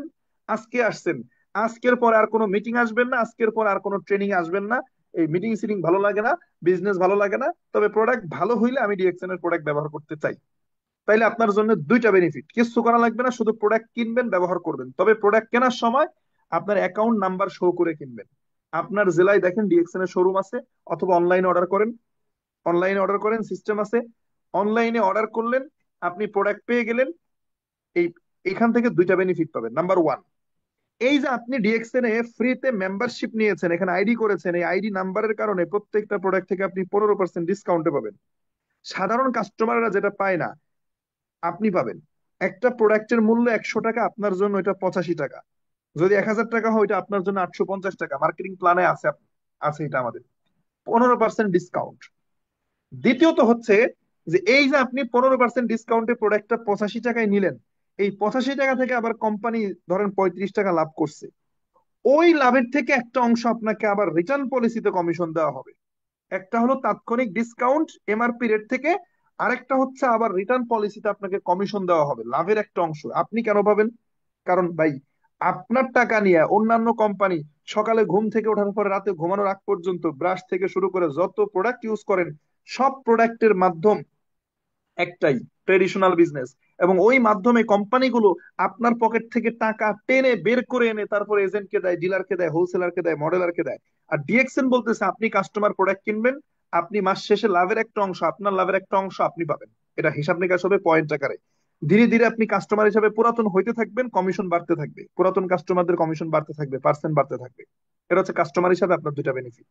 আজকে আসছেন, আজকের পর আর কোনো মিটিং আসবেন না, আজকের পর আর কোনো ট্রেনিং আসবেন না। এই মিটিং সিটিং ভালো লাগে না, বিজনেস ভালো লাগে না, তবে প্রোডাক্ট ভালো হইলে আমি ডিএক্সএন এর প্রোডাক্ট ব্যবহার করতে চাই। তাইলে আপনার জন্য দুইটা বেনিফিট, কিছু করা লাগবে না, শুধু প্রোডাক্ট কিনবেন, ব্যবহার করবেন। তবে প্রোডাক্ট কেনার সময় আপনার অ্যাকাউন্ট নাম্বার শো করে কিনবেন। আপনার জেলায় দেখেন ডিএক্সএন এর শোরুম আছে, অথবা অনলাইনে অর্ডার করেন। অনলাইনে অর্ডার করেন, সিস্টেম আছে, অনলাইনে অর্ডার করলেন, আপনি প্রোডাক্ট পেয়ে গেলেন। এই এখান থেকে দুইটা বেনিফিট পাবেন। নাম্বার ওয়ান, এই যে আপনি ডিএক্সএন এ ফ্রিতে মেম্বারশিপ নিয়েছেন, এখানে আইডি করেছেন, এই আইডি নাম্বারের কারণে প্রত্যেকটা প্রোডাক্ট থেকে আপনি 15% ডিসকাউন্টে পাবেন। সাধারণ কাস্টমাররা যেটা পায় না, আপনি পাবেন। একটা প্রোডাক্টের মূল্য 100 টাকা, আপনার জন্য এটা 85 টাকা। যদি 1000 টাকা হয়, এটা আপনার জন্য 850 টাকা। মার্কেটিং প্ল্যানে আছে, আছে এটা আমাদের 15% ডিসকাউন্ট। দ্বিতীয়ত হচ্ছে যে এই যে আপনি 15% ডিসকাউন্টে প্রোডাক্টটা 85 টাকায় নিলেন, এই 85 টাকা থেকে আবার কোম্পানি ধরেন 35 টাকা লাভ করছে। ওই লাভের থেকে একটা অংশ আপনাকে আবার রিটার্ন পলিসিতে কমিশন দেওয়া হবে। একটা হলো তাৎক্ষণিক ডিসকাউন্ট এমআরপি রেট থেকে, আরেকটা হচ্ছে আবার রিটার্ন পলিসিতে আপনাকে কমিশন দেওয়া হবে, লাভের একটা অংশ। আপনি কেন পাবেন? কারণ ভাই, আপনার টাকা নিয়ে অন্যান্য কোম্পানি সকালে ঘুম থেকে ওঠার পরে রাতে ঘুমানোর আগ পর্যন্ত ব্রাশ থেকে শুরু করে যত প্রোডাক্ট ইউজ করেন, সব প্রোডাক্টের মাধ্যম একটাই, ট্রেডিশনাল বিজনেস। এবং ওই মাধ্যমে কোম্পানিগুলো আপনার পকেট থেকে টাকা টেনে বের করে এনে তারপর এজেন্টকে দেয়, ডিলারকে দেয়, হোলসেলারকে দেয়, মডেলারকে দেয়। আর ডিএক্সএন বলতেছে আপনি কাস্টমার প্রোডাক্ট কিনবেন, আপনি মাস শেষে লাভের একটা অংশ, আপনার লাভের একটা অংশ আপনি পাবেন। এটা হিসাব নিকাশ হবে পয়েন্ট আকারে। ধীরে ধীরে আপনি কাস্টমার হিসাবে পুরাতন হইতে থাকবেন, কমিশন বাড়তে থাকবে, পুরাতন কাস্টমারদের কমিশন বাড়তে থাকবে, পার্সেন্ট বাড়তে থাকবে। এটা হচ্ছে কাস্টমার হিসাবে আপনার দুইটা বেনিফিট।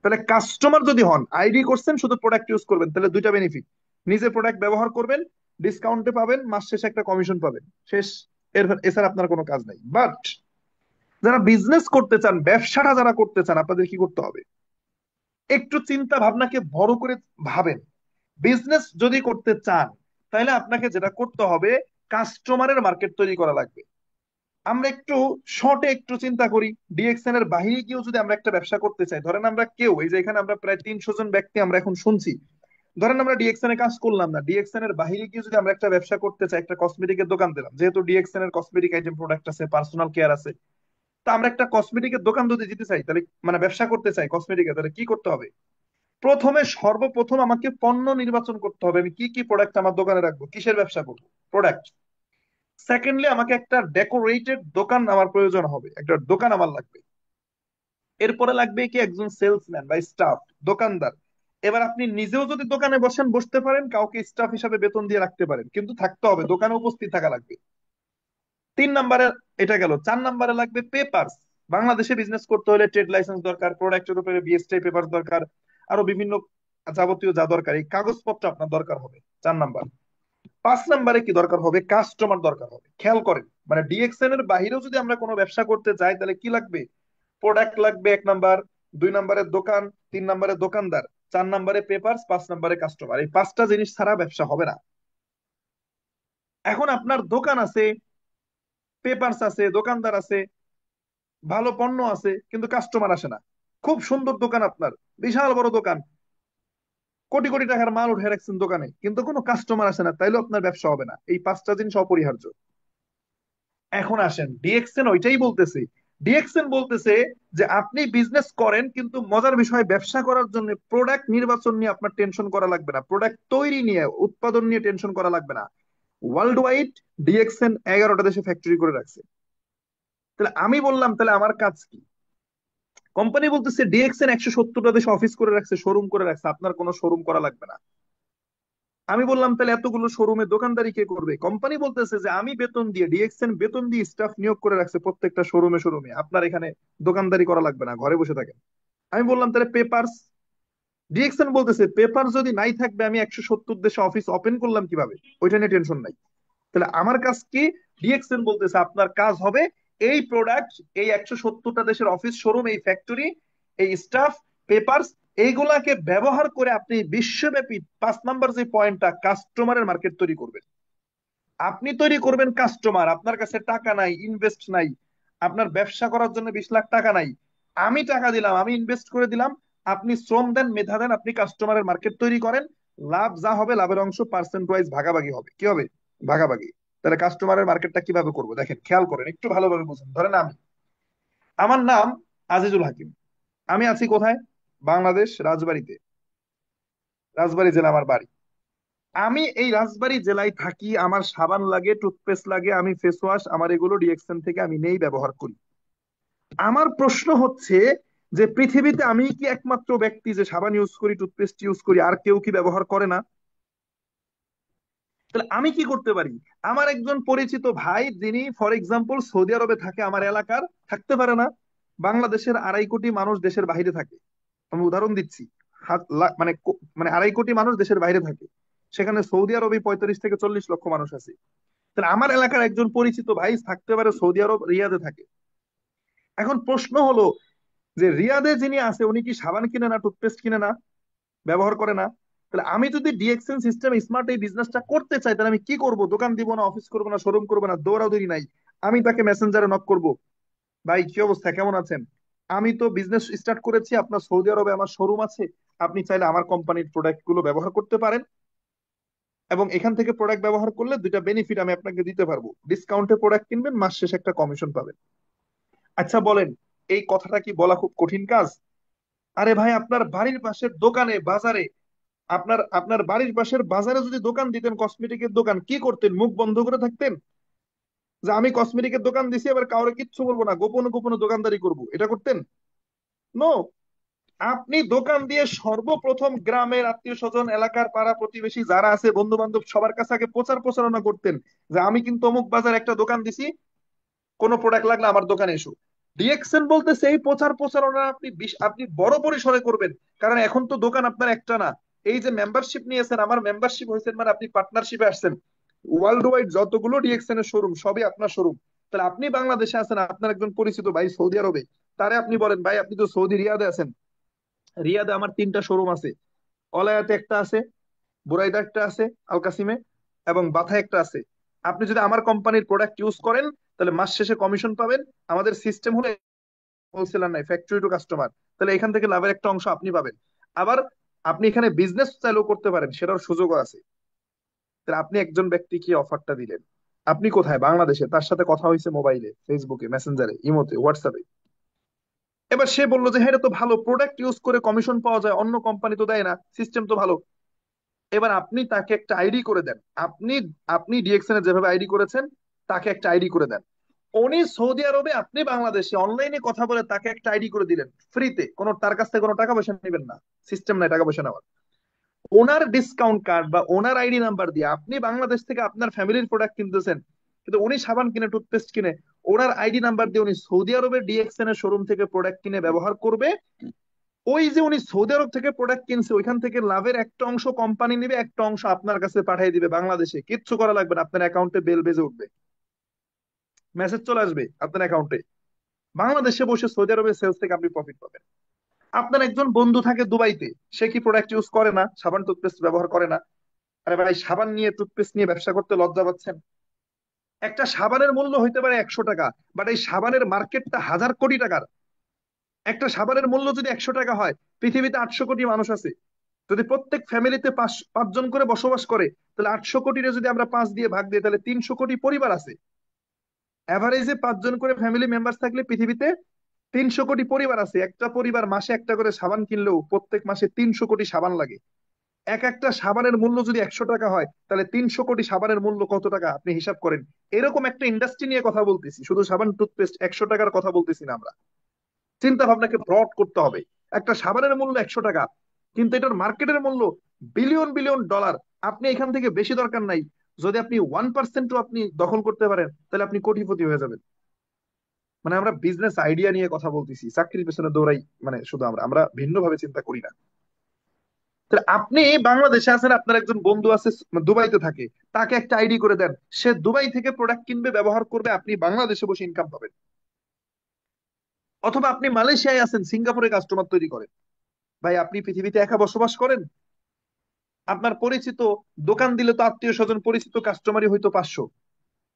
তাহলে কাস্টমার যদি হন, আইডি করছেন, শুধু প্রোডাক্ট ইউজ করবেন, তাহলে দুইটা বেনিফিট, নিজে প্রোডাক্ট ব্যবহার করবেন, ডিসকাউন্টে পাবেন, মাস শেষে একটা কমিশন পাবেন, শেষ। এছাড়া আপনার কোনো কাজ নাই। বাট যারা বিজনেস করতে চান, ব্যবসাটা যারা করতে চান, আপনাদের কি করতে হবে? একটু চিন্তা ভাবনাকে বড় করে ভাবেন। বিজনেস যদি করতে চান, তাহলে আপনাকে যেটা করতে হবে, কাস্টমারের মার্কেট তৈরি করা লাগবে। আমরা একটু শর্টে একটু চিন্তা করি, ডিএক্সএন এর বাহিরে গিয়েও যদি আমরা একটা ব্যবসা করতে চাই, ধরেন আমরা কেউ, এই যে এখানে আমরা প্রায় 300 জন ব্যক্তি আমরা এখন শুনছি, ধরেন আমরা ডিএক্সএন এ কাজ করলাম না, ডিএক্সএন এর বাহিরে গিয়ে যদি আমরা একটা ব্যবসা করতে চাই, একটা কসমেটিকের দোকান দিলাম, যেহেতু ডিএক্সএন এর কসমেটিক আইটেম প্রোডাক্ট আছে, পার্সোনাল কেয়ার আছে, তা আমরা একটা কসমেটিকের দোকান যদি দিতে চাই, তাহলে মানে ব্যবসা করতে চাই কসমেটিকের, তাহলে কি করতে হবে? প্রথমে সর্বপ্রথম আমাকে পণ্য নির্বাচন করতে হবে, আমি কি কি প্রোডাক্ট আমার দোকানে রাখবো, কিসের ব্যবসা করবো, প্রোডাক্ট। সেকেন্ডলি আমাকে একটা ডেকোরেটেড দোকান আমার প্রয়োজন হবে, একটা দোকান আমার লাগবে। এরপরে লাগবে কি একজন সেলসম্যান বা স্টাফ, দোকানদার। এবার আপনি নিজেও যদি দোকানে বসেন, বসতে পারেন, কাউকে স্টাফ হিসাবে বেতন দিয়ে রাখতে পারেন, কিন্তু থাকতে হবে, দোকানে উপস্থিত থাকা লাগবে। 3 নম্বরে এটা গেল। 4 নম্বরে লাগবে পেপারস। বাংলাদেশে বিজনেস করতে হলে ট্রেড লাইসেন্স দরকার, প্রোডাক্টের উপরে বিএসটি পেপার দরকার, আরো বিভিন্ন যাবতীয় যা দরকার, এই কাগজপত্র আপনার দরকার হবে। 4 নম্বর। 5 নম্বরে কি দরকার হবে? কাস্টমার দরকার হবে। খেয়াল করেন, মানে ডিএক্সএন এর বাইরেও যদি আমরা কোনো ব্যবসা করতে চাই, তাহলে কি লাগবে? প্রোডাক্ট লাগবে 1 নম্বর, 2 নম্বরে দোকান, 3 নম্বরে দোকানদার, 4 নম্বরে পেপারস, 5 নম্বরে কাস্টমার। এই 5টা জিনিস ছাড়া ব্যবসা হবে না। এখন আপনার দোকান আছে, পেপারস আছে, দোকানদার আছে, ভালো পণ্য আছে, কিন্তু কাস্টমার আসে না। খুব সুন্দর দোকান আপনার, বিশাল বড় দোকান, কোটি কোটি টাকার মাল উঠে রাখছেন দোকানে, কিন্তু কোনো কাস্টমার আসে না, তাইলেও আপনার ব্যবসা হবে না। এই 5টা জিনিস অপরিহার্য। এখন আসেন, ডিএক্সএন ওইটাই বলতেছে। ডিএক্সএন বলতেছে যে আপনি বিজনেস করেন, কিন্তু মজার বিষয়, ব্যবসা করার জন্য প্রোডাক্ট নির্বাচন নিয়ে আপনার টেনশন করা লাগবে না, প্রোডাক্ট তৈরি নিয়ে, উৎপাদন নিয়ে টেনশন করা লাগবে না। ওয়ার্ল্ড ওয়াইড ডিএক্সএন 11টা দেশে ফ্যাক্টরি করে রাখছে। তাহলে আমি বললাম, তাহলে আমার কাজ কি? কোম্পানি বলতেছে ডিএক্সএন 170টা দেশে অফিস করে রাখছে, শোরুম করে রাখছে, আপনার কোনো শোরুম করা লাগবে না। আমি বললাম, তাহলে এতগুলো শোরুমে দোকানদারি কে করবে? কোম্পানি বলতেছে যে আমি বেতন দিয়ে, ডিএক্সএন বেতন দিয়ে স্টাফ নিয়োগ করে রাখছে প্রত্যেকটা শোরুমে শোরুমে, আপনার এখানে দোকানদারি করা লাগবে না, ঘরে বসে থাকেন। আমি বললাম তাহলে পেপারস। ডিএক্সএন বলতেছে পেপার যদি নাই থাকবে আমি 170 দেশে অফিস ওপেন করলাম কিভাবে? ওইটা নিয়ে টেনশন নাই। তাহলে আমার কাজ কি? ডিএক্সএন বলতেছে আপনার কাজ হবে এই প্রোডাক্ট, এই 170টা দেশের অফিস শোরুম, এই ফ্যাক্টরি, এই স্টাফ, পেপারস, এইগুলাকে ব্যবহার করে আপনি বিশ্বব্যাপী 5 নাম্বার যে পয়েন্টটা, কাস্টমারের মার্কেট তৈরি করবেন। আপনি তৈরি করবেন কাস্টমার, আপনার কাছে টাকা নাই, ইনভেস্ট নাই, আপনার ব্যবসা করার জন্য 20 লাখ টাকা নাই, আমি টাকা দিলাম, আমি ইনভেস্ট করে দিলাম, আপনি শ্রম দেন, মেধা দেন, আপনি কাস্টমারের মার্কেট তৈরি করেন। লাভ যা হবে লাভের অংশ পার্সেন্ট ওয়াইজ ভাগাভাগি হবে। কি হবে? ভাগাভাগি। তাহলে কাস্টমারের মার্কেটটা কিভাবে করবো দেখেন, খেয়াল করেন, একটু ভালোভাবে বুঝুন। ধরেন আমি, আমার নাম আজিজুল হাকিম, আমি আছি কোথায়? বাংলাদেশ, রাজবাড়ীতে। রাজবাড়ী জেলা আমার বাড়ি। আমি এই রাজবাড়ী জেলায় থাকি, আমার সাবান লাগে, টুথপেস্ট লাগে, আমি ফেস ওয়াশ, আমার এগুলো ডিএক্সএন থেকে আমি নেই, ব্যবহার করি। আমার প্রশ্ন হচ্ছে যে পৃথিবীতে আমি কি একমাত্র ব্যক্তি যে সাবান ইউজ করি, টুথপেস্ট ইউজ করি, আর কেউ কি ব্যবহার করে না? তাহলে আমি কি করতে পারি? আমার একজন পরিচিত ভাই যিনি ফর এক্সাম্পল সৌদি আরবে থাকে, আমার এলাকার থাকতে পারে না? বাংলাদেশের 2.5 কোটি মানুষ দেশের বাইরে থাকে, আমি উদাহরণ দিচ্ছি। মানে 2.5 কোটি মানুষ দেশের বাইরে থাকে, সেখানে সৌদি আরবে 35 থেকে 40 লক্ষ মানুষ আছে। তাহলে আমার এলাকার একজন পরিচিত ভাই থাকতে পারে সৌদি আরব, রিয়াদে থাকে। এখন প্রশ্ন হলো যে রিয়াদে যিনি আছে উনি কি সাবান কিনে না, টুথপেস্ট কিনে না, ব্যবহার করে না? তাহলে আমি যদি ডিএক্সএন সিস্টেম স্মার্ট এই বিজনেসটা করতে চাই, তাহলে আমি কি করব? দোকান দিব না, অফিস করবো না, শোরুম করবো না, দৌড়াদৌড়ি নাই। আমি তাকে মেসেঞ্জারে নক করব, ভাই কি অবস্থা, কেমন আছেন? আমি তো বিজনেস স্টার্ট করেছি, আপনার সৌদি আরবে আমার শোরুম আছে, আপনি চাইলে আমার কোম্পানির প্রোডাক্ট গুলো ব্যবহার করতে পারেন, এবং এখান থেকে প্রোডাক্ট ব্যবহার করলে দুইটা বেনিফিট আমি আপনাকে দিতে পারবো। ডিসকাউন্টে প্রোডাক্ট কিনবেন, মাস শেষে একটা কমিশন পাবেন। আচ্ছা বলেন, এই কথাটা কি বলা খুব কঠিন কাজ? আরে ভাই, আপনার বাড়ির পাশের দোকানে, বাজারে, আপনার আপনার বাড়ির পাশের বাজারে যদি দোকান দিতেন, কসমেটিকের দোকান, কি করতেন? মুখ বন্ধ করে থাকতেন যে আমি কসমেটিকের দোকান দিছি, এবার কাউরে কিচ্ছু বলবো না, গোপনে গোপনে দোকানদারি করব, এটা করতেন? নো। আপনি দোকান দিয়ে সর্বপ্রথম গ্রামের আত্মীয় স্বজন, এলাকার পাড়া প্রতিবেশী যারা আছে, বন্ধু বান্ধব, সবার কাছে আগে প্রচার প্রচারণা করতেন যে আমি কিন্তু অমুক বাজার একটা দোকান দিছি, কোনো প্রোডাক্ট লাগলে আমার দোকানে এসো। ডিএক্সএন বলতে সেই প্রচার প্রচারণা আপনি আপনি বড় পরিসরে করবেন। কারণ এখন তো দোকান আপনার একটা না, এই যে মেম্বারশিপ নিয়েছেন, আমার মেম্বারশিপ হয়েছেন, মানে আপনি পার্টনারশিপে আসছেন। ওয়ার্ল্ড ওয়াইড যতগুলো ডিএক্সএন এর শোরুম সবই আপনার শোরুম। তাহলে আপনি বাংলাদেশে আছেন, আপনার একজন পরিচিত ভাই সৌদি আরবে, তারে আপনি বলেন ভাই আপনি তো সৌদি রিয়াদে আছেন, রিয়াদে আমার 3টা শোরুম আছে, অলায়াতে একটা আছে, বুরাইদা একটা আছে, আল কাসিমে, এবং বাথায় একটা আছে। আপনি যদি আমার কোম্পানির প্রোডাক্ট ইউজ করেন, তাহলে মাস শেষে কমিশন পাবেন। আমাদের সিস্টেম হলো হোলসেলার নাই, ফ্যাক্টরি টু কাস্টমার। তাহলে এখান থেকে লাভের একটা অংশ আপনি পাবেন। আবার আপনি এখানে বিজনেস চালু করতে পারেন, সেটার সুযোগও আছে। তাহলে আপনি একজন ব্যক্তিকে অফারটা দিলেন, আপনি কোথায়? বাংলাদেশে, তার সাথে কথা হয়েছে মোবাইলে, ফেসবুকে, মেসেঞ্জারে, ইমোতে, হোয়াটসঅ্যাপে। এবার সে বললো যে হ্যাঁ এটা তো ভালো, প্রোডাক্ট ইউজ করে কমিশন পাওয়া যায়, অন্য কোম্পানি তো দেয় না, সিস্টেম তো ভালো। এবার আপনি তাকে একটা আইডি করে দেন। আপনি আপনি ডিএক্সএন এর যেভাবে আইডি করেছেন, তাকে একটা আইডি করে দেন। উনি সৌদি আরবে, আপনি বাংলাদেশে, অনলাইনে কথা বলে তাকে একটা আইডি করে দিলেন ফ্রিতে, কোনো তার কাছ থেকে কোনো টাকা পয়সা নেবেন না, সিস্টেম নাই টাকা পয়সা নেওয়ার। ওনার ডিসকাউন্ট কার্ড বা ওনার আইডি নাম্বার দিয়ে আপনি বাংলাদেশ থেকে আপনার ফ্যামিলির প্রোডাক্ট কিনতেছেন, কিন্তু উনি সাবান কিনে, টুথপেস্ট কিনে, ওনার আইডি নাম্বার দিয়ে উনি সৌদি আরবের ডিএক্সএন এর শোরুম থেকে প্রোডাক্ট কিনে ব্যবহার করবে। ওই যে উনি সৌদি আরব থেকে প্রোডাক্ট কিনছে, ওইখান থেকে লাভের একটা অংশ কোম্পানি নিবে, একটা অংশ আপনার কাছে পাঠিয়ে দিবে বাংলাদেশে, কিচ্ছু করা লাগবে না, আপনার অ্যাকাউন্টে বেল বেজে উঠবে, মেসেজ চলে আসবে আপনার অ্যাকাউন্টে। বাংলাদেশে বসে সৌদি আরবের সেলস থেকে আপনি প্রফিট পাবেন। আপনার একজন বন্ধু থাকে দুবাইতে, সে কি প্রোডাক্ট ইউজ করে না, সাবান টুথপেস্ট ব্যবহার করে না? আরে ভাই, সাবান নিয়ে, টুথপেস্ট নিয়ে ব্যবসা করতে লজ্জা পাচ্ছেন? একটা সাবানের মূল্য হইতে পারে 100 টাকা, বাট এই সাবানের মার্কেটটা 1000 কোটি টাকার। একটা সাবানের মূল্য যদি 100 টাকা হয়, পৃথিবীতে 800 কোটি মানুষ আছে, যদি প্রত্যেক ফ্যামিলিতে পাঁচজন করে বসবাস করে, তাহলে 800 কোটিরে যদি আমরা 5 দিয়ে ভাগ দিই, তাহলে 300 কোটি পরিবার আছে। এভারেজে 5 জন করে ফ্যামিলি মেম্বার থাকলে পৃথিবীতে 300 কোটি পরিবার আছে। একটা পরিবার মাসে একটা করে সাবান কিনলেও প্রত্যেক মাসে 300 কোটি সাবান লাগে। এক একটা সাবানের মূল্য যদি 100 টাকা হয়, তাহলে 300 কোটি সাবানের মূল্য কত টাকা আপনি হিসাব করেন। এরকম একটা ইন্ডাস্ট্রি নিয়ে কথা বলতেছি, শুধু সাবান টুথপেস্ট 100 টাকার কথা বলতেছি না আমরা। চিন্তা ভাবনাকে ব্রড করতে হবে। একটা সাবানের মূল্য 100 টাকা, কিন্তু এটার মার্কেটের মূল্য বিলিয়ন বিলিয়ন ডলার। আপনি এখান থেকে বেশি দরকার নাই, যদি আপনি 1%ও আপনি দখল করতে পারেন, তাহলে আপনি কোটিপতি হয়ে যাবেন। মানে আমরা বিজনেস আইডিয়া নিয়ে কথা বলতেছি, চাকরির পেছনে দৌড়াই, মানে শুধু আমরা আমরা ভিন্ন ভাবে চিন্তা করি না। তাহলে আপনি বাংলাদেশে আছেন, আপনার একজন বন্ধু আছে দুবাইতে থাকে, তাকে একটা আইডি করে দেন, সে দুবাই থেকে প্রোডাক্ট কিনবে, ব্যবহার করবে, আপনি বাংলাদেশে বসে ইনকাম পাবেন। অথবা আপনি মালয়েশিয়ায় আছেন, সিঙ্গাপুরে কাস্টমার তৈরি করেন। ভাই আপনি পৃথিবীতে একা বসবাস করেন, আপনার পরিচিত দোকান দিলে তো আত্মীয় স্বজন পরিচিত কাস্টমারই হয়তো 500।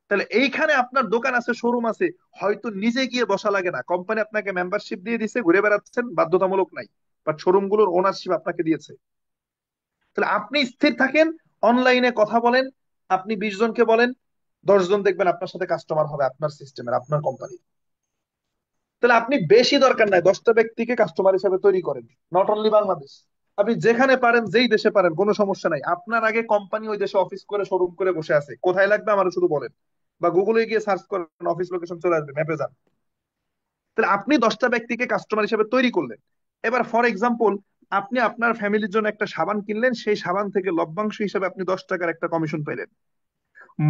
তাহলে এইখানে আপনার দোকান আছে, শোরুম আছে, হয়তো নিজে গিয়ে বসা লাগে না, কোম্পানি আপনাকে মেম্বারশিপ দিয়ে দিছে, ঘুরে বেড়াচ্ছেন, বাধ্যতামূলক নাই, বাট শোরুম গুলোর ওনারশিপ আপনাকে দিয়েছে। তাহলে আপনি স্থির থাকেন, অনলাইনে কথা বলেন, আপনি 20 জনকে বলেন, 10 জন দেখবেন আপনার সাথে কাস্টমার হবে আপনার সিস্টেমের, আপনার কোম্পানি। তাহলে আপনি বেশি দরকার নাই, 10টা ব্যক্তিকে কাস্টমার হিসেবে তৈরি করেন। নট অনলি বাংলাদেশ, আপনি যেখানে পারেন, যেই দেশে পারেন, কোনো সমস্যা নাই। আপনার আগে কোম্পানি ওই দেশে অফিস করে, শোরুম করে বসে আছে, কোথায় লাগবে আমার শুধু বলেন, বা গুগলে গিয়ে সার্চ করেন, অফিস লোকেশন চলে আসবে, ম্যাপে যান। তাহলে আপনি 10টা ব্যক্তিকে কাস্টমার হিসেবে তৈরি করলেন। এবার ফর এক্সাম্পল, আপনি আপনার ফ্যামিলির জন্য একটা সাবান কিনলেন, সেই সাবান থেকে লভ্যাংশ হিসেবে আপনি 10 টাকার একটা কমিশন পাইলেন।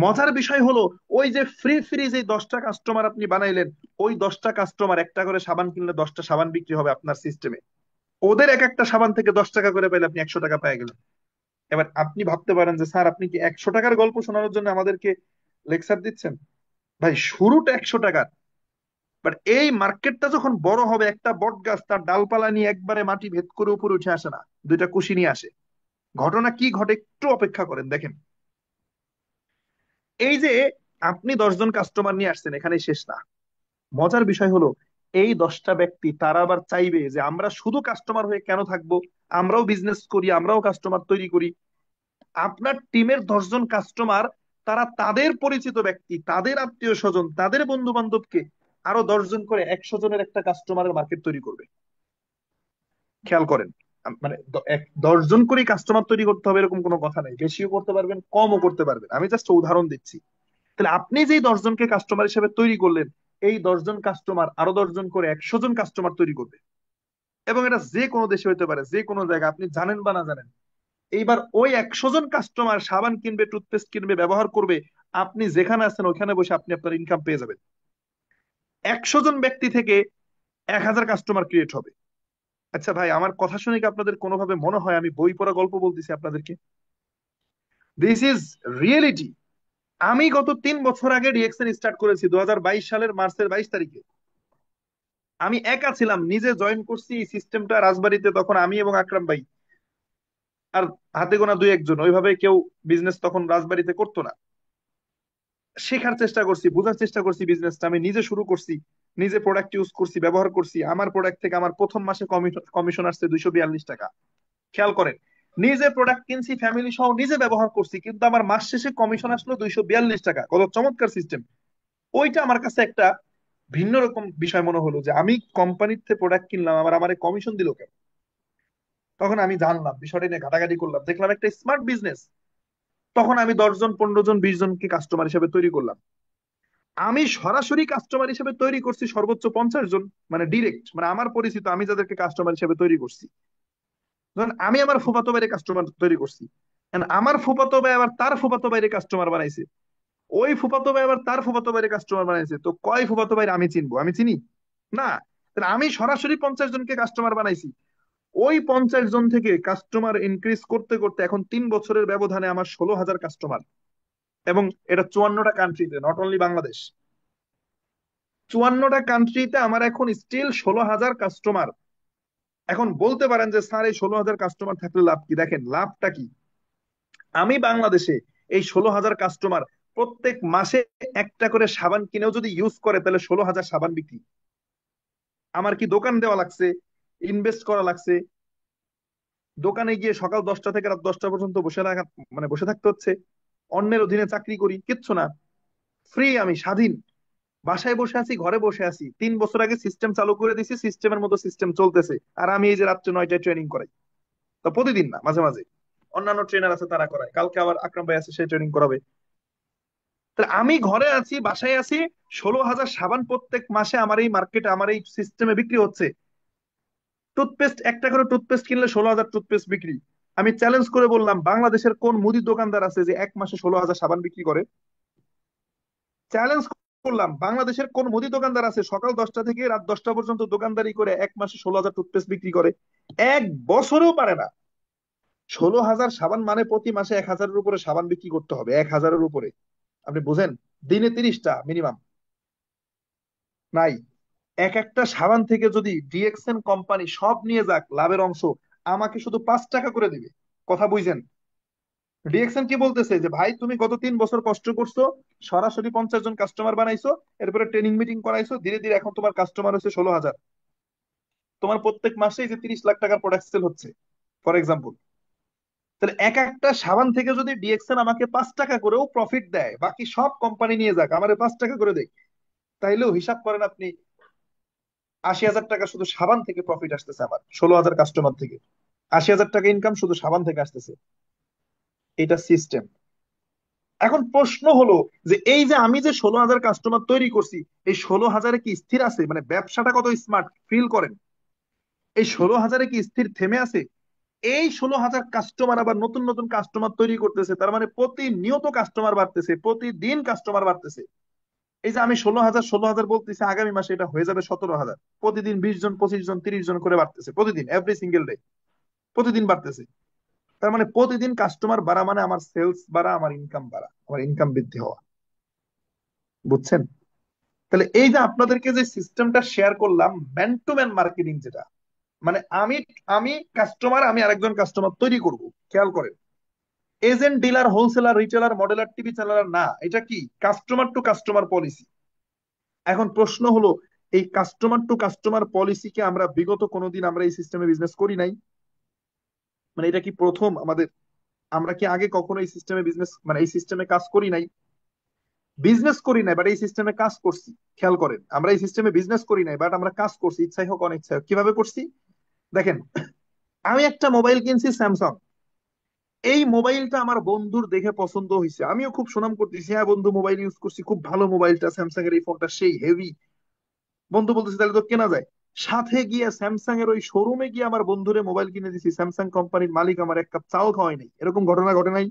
মজার বিষয় হলো, ওই যে ফ্রি ফ্রি যে 10টা কাস্টমার আপনি বানাইলেন, ওই 10টা কাস্টমার একটা করে সাবান কিনলে 10টা সাবান বিক্রি হবে আপনার সিস্টেমে। ওদের এক একটা সাবান থেকে 10 টাকা করে পাইলে আপনি 100 টাকা পেয়ে গেলেন। এবার আপনি ভাবতে পারেন যে স্যার আপনি কি 100 টাকার গল্প শোনানোর জন্য আমাদেরকে লেকচার দিচ্ছেন? ভাই শুরুটা 100 টাকার, বাট এই মার্কেটটা যখন বড় হবে, একটা বট গাছ তার ডালপালা নিয়ে একবারে মাটি ভেদ করে উপরে উঠে আসে না, দুইটা কুশি নিয়ে আসে। ঘটনা কি ঘটে একটু অপেক্ষা করেন, দেখেন। এই যে আপনি 10 জন কাস্টমার নিয়ে আসছেন, এখানে শেষ না। মজার বিষয় হলো, এই 10টা ব্যক্তি তারা আবার চাইবে যে আমরা শুধু কাস্টমার হয়ে কেন থাকবো, আমরাও বিজনেস করি, আমরাও কাস্টমার তৈরি করি। আপনার টিমের 10 জন কাস্টমার, তারা তাদের পরিচিত ব্যক্তি, তাদের আত্মীয় স্বজন, তাদের বন্ধু বান্ধবকে আরো 10 জন করে 100 জনের একটা কাস্টমারের মার্কেট তৈরি করবে। খেয়াল করেন, মানে 10 জন করে কাস্টমার তৈরি করতে হবে এরকম কোনো কথা নাই, বেশিও করতে পারবেন, কমও করতে পারবেন, আমি জাস্ট উদাহরণ দিচ্ছি। তাহলে আপনি যেই 10 জনকে কাস্টমার হিসেবে তৈরি করলেন, এই 10 জন কাস্টমার আরো 10 জন করে 100 জন কাস্টমার তৈরি করবে। এবং এটা যে কোনো দেশে হতে পারে, যে কোনো জায়গা, আপনি জানেন বা না জানেন। এইবার ওই 100 জন কাস্টমার সাবান কিনবে, টুথপেস্ট কিনবে, ব্যবহার করবে, আপনি যেখানে আছেন ওখানে বসে আপনি আপনার ইনকাম পেয়ে যাবেন। 100 জন ব্যক্তি থেকে 1000 কাস্টমার ক্রিয়েট হবে। আচ্ছা ভাই, আমার কথা শুনে কি আপনাদের কোনোভাবে মনে হয় আমি বই পড়া গল্প বলতেছি আপনাদেরকে? This is reality. আমি গত 3 বছর আগে রিয়েকশন স্টার্ট করেছি, 2022 সালের মার্চের 22 তারিখে। আমি একা ছিলাম, নিজে জয়েন করছি এই সিস্টেমটা রাজবাড়িতে, তখন আমি এবং আকরাম ভাই, আর হাতে গোনা 2-1 জন, ওইভাবে কেউ বিজনেস তখন রাজবাড়িতে করতো না। শেখার চেষ্টা করছি, বোঝার চেষ্টা করছি, বিজনেসটা আমি নিজে শুরু করছি, নিজে প্রোডাক্ট ইউজ করছি, ব্যবহার করছি। আমার প্রোডাক্ট থেকে আমার প্রথম মাসে কমিশন আসছে 242 টাকা। খেয়াল করেন, নিজে প্রোডাক্ট কিনছি, ফ্যামিলি সহ নিজে ব্যবহার করছি, কিন্তু আমার মাস শেষে কমিশন আসলো 242 টাকা। কত চমৎকার সিস্টেম! ওইটা আমার কাছে একটা ভিন্ন রকম বিষয় মনে হলো, যে আমি কোম্পানির থেকে প্রোডাক্ট কিনলাম, আবার আমার কমিশন দিল কেন? তখন আমি জানলাম, বিষয়টা নিয়ে ঘাটাঘাটি করলাম, দেখলাম একটা স্মার্ট বিজনেস। তখন আমি 10 জন, 15 জন, 20 জনকে কাস্টমার হিসেবে তৈরি করলাম। আমি সরাসরি কাস্টমার হিসেবে তৈরি করছি সর্বোচ্চ 50 জন, মানে ডিরেক্ট, মানে আমার পরিচিত, আমি যাদেরকে কাস্টমার হিসেবে তৈরি করছি। ধরেন আমি আমার ফুফাতো বাইরে কাস্টমার তৈরি করছি, and আমার ফুফাতো ভাই আবার তার ফুফাতো বাইরে কাস্টমার বানাইছে, ওই ফুফাতো ভাই আবার তার ফুফাতো বাইরে কাস্টমার বানাইছে। তো কয় ফুফাতো ভাই আমি চিনবো? আমি চিনি না। তাহলে আমি সরাসরি 50 জনকে কাস্টমার বানাইছি। ওই 50 জন থেকে কাস্টমার ইনক্রিজ করতে করতে এখন 3 বছরের ব্যবধানে আমার 16,000 কাস্টমার। এবং এটা 54টা কান্ট্রিতে, নট অনলি বাংলাদেশ। 54টা কান্ট্রিতে আমার এখন স্টিল 16,000 কাস্টমার। এখন বলতে পারেন যে স্যার এই 16,000 কাস্টমার থাকলে লাভ কি? দেখেন লাভটা কি। আমি বাংলাদেশে এই 16,000 কাস্টমার প্রত্যেক মাসে একটা করে সাবান কিনেও যদি ইউজ করে, তাহলে 16,000 সাবান বিক্রি। আমার কি দোকান দেওয়া লাগছে, ইনভেস্ট করা লাগছে, দোকানে গিয়ে সকাল 10টা থেকে রাত 10টা পর্যন্ত বসে থাকা, মানে বসে থাকতে হচ্ছে, অন্যের অধীনে চাকরি করি? কিচ্ছু না, ফ্রি, আমি স্বাধীন, বাসায় বসে আছি, ঘরে বসে আছি। 3 বছর আগে সিস্টেম চালু করে দিছি, সিস্টেমের মতো সিস্টেম চলতেছে। আর আমি এই যে রাত্রে 9টায় ট্রেনিং করাই, তো প্রতিদিন না, মাঝে মাঝে অন্যান্য ট্রেনার আছে তারা করায়, কালকে আবার আকরাম ভাই আছে, সে ট্রেনিং করাবে। তাহলে আমি ঘরে আছি, বাসায় আছি, 16,000 সাবান প্রত্যেক মাসে আমার এই মার্কেটে, আমার এই সিস্টেমে বিক্রি হচ্ছে। টুথপেস্ট, একটা করে টুথপেস্ট কিনলে 16,000 টুথপেস্ট বিক্রি। আমি চ্যালেঞ্জ করে বললাম, বাংলাদেশের কোন মুদি দোকানদার আছে যে এক মাসে 16,000 সাবান বিক্রি করে? চ্যালেঞ্জ করলাম, বাংলাদেশের কোন মুদি দোকানদার আছে সকাল 10টা থেকে রাত 10টা পর্যন্ত দোকানদারি করে এক মাসে 16,000 টুথপেস্ট বিক্রি করে? এক বছরেও পারে না। 16,000 সাবান মানে প্রতি মাসে 1,000-এর উপরে সাবান বিক্রি করতে হবে, 1,000-এর উপরে। আপনি বুঝেন? দিনে 30টা মিনিমাম। নাই। এক একটা সাবান থেকে যদি ডিএক্সএন কোম্পানি সব নিয়ে যাক লাভের অংশ, আমাকে শুধু 5 টাকা করে দিবে। কথা বুঝেন? ডিএক্সএন কি বলতেছে যে ভাই তুমি গত 3 বছর কষ্ট করছো, সরাসরি 50 জন কাস্টমার বানাইছো, এরপরে ট্রেনিং মিটিং করাইছো, ধীরে ধীরে এখন তোমার কাস্টমার হচ্ছে 16,000। তোমার প্রত্যেক মাসেই যে 30 লাখ টাকার প্রোডাক্ট সেল হচ্ছে, ফর এক্সাম্পল। তাহলে এক একটা সাবান থেকে যদি ডিএক্সএন আমাকে 5 টাকা করেও প্রফিট দেয়, বাকি সব কোম্পানি নিয়ে যাক আমারে 5 টাকা করে দেয়, তাইলেও হিসাব করেন আপনি, 80,000 টাকা শুধু সাবান থেকে প্রফিট আসতেছে আমার 16,000 কাস্টমার থেকে। 80,000 টাকা ইনকাম শুধু সাবান থেকে আসতেছে। এটা সিস্টেম। এখন প্রশ্ন হলো যে এই যে আমি যে 16,000 কাস্টমার তৈরি করছি, এই 16,000-এ কি স্থির আছে? মানে ব্যবসাটা কত স্মার্ট ফিল করেন। এই 16,000-এ কি স্থির থেমে আছে? এই 16,000 কাস্টমার আবার নতুন নতুন কাস্টমার তৈরি করতেছে, তার মানে প্রতিনিয়ত কাস্টমার বাড়তেছে, প্রতিদিন কাস্টমার বাড়তেছে। এই যে আমি 16,000 16,000 বলতেছি, আগামী মাসে এটা হয়ে যাবে 17,000। প্রতিদিন 20 জন 25 জন 30 জন করে বাড়তেছে, প্রতিদিন এভরি সিঙ্গেল ডে, প্রতিদিন বাড়তেছে। তার মানে প্রতিদিন কাস্টমার বাড়া মানে আমার সেলস বাড়া, আমার ইনকাম বাড়া, আমার ইনকাম বৃদ্ধি হওয়া। বুঝছেন? তাহলে এই যে আপনাদেরকে যে সিস্টেমটা শেয়ার করলাম, ম্যান টু ম্যান মার্কেটিং, যেটা মানে আমি আমি কাস্টমার, আমি আরেকজন কাস্টমার তৈরি করব। খেয়াল করেন, agent, dealer, wholesaler, retailer, মডেলার, TV চ্যানেলার না, এটা কি কাস্টমার টু কাস্টমার পলিসি। এখন প্রশ্ন হলো, এই কাস্টমার টু কাস্টমার পলিসিকে আমরা বিগত কোনোদিন আমরা এই সিস্টেমে বিজনেস করি নাই? মানে এটা কি প্রথম আমাদের? আমরা কি আগে কখনো এই সিস্টেমে বিজনেস, মানে এই সিস্টেমে কাজ করি নাই? বিজনেস করি নাই, বাট এই সিস্টেমে কাজ করছি। খেয়াল করেন, আমরা এই সিস্টেমে বিজনেস করি নাই, বাট আমরা কাজ করছি, ইচ্ছাই হোক অনিচ্ছাই হোক। কিভাবে করছি? দেখেন, আমি একটা মোবাইল কিনছি স্যামসাং। এই মোবাইলটা আমার বন্ধুর দেখে পছন্দ হয়েছে, আমিও খুব সুনাম করতেছি, হ্যাঁ বন্ধু মোবাইল ইউজ করছি, খুব ভালো মোবাইলটা, স্যামসাং এর এই ফোনটা সেই হেভি। বন্ধু বলতেছে তাহলে তো কেনা যায়। সাথে গিয়ে স্যামসাং এর ওই শোরুমে গিয়ে আমার বন্ধুরে মোবাইল কিনে দিছি, স্যামসাং কোম্পানির মালিক আমার এক কাপ চাও খাওয়াই নাই। এরকম ঘটনা ঘটে নাই?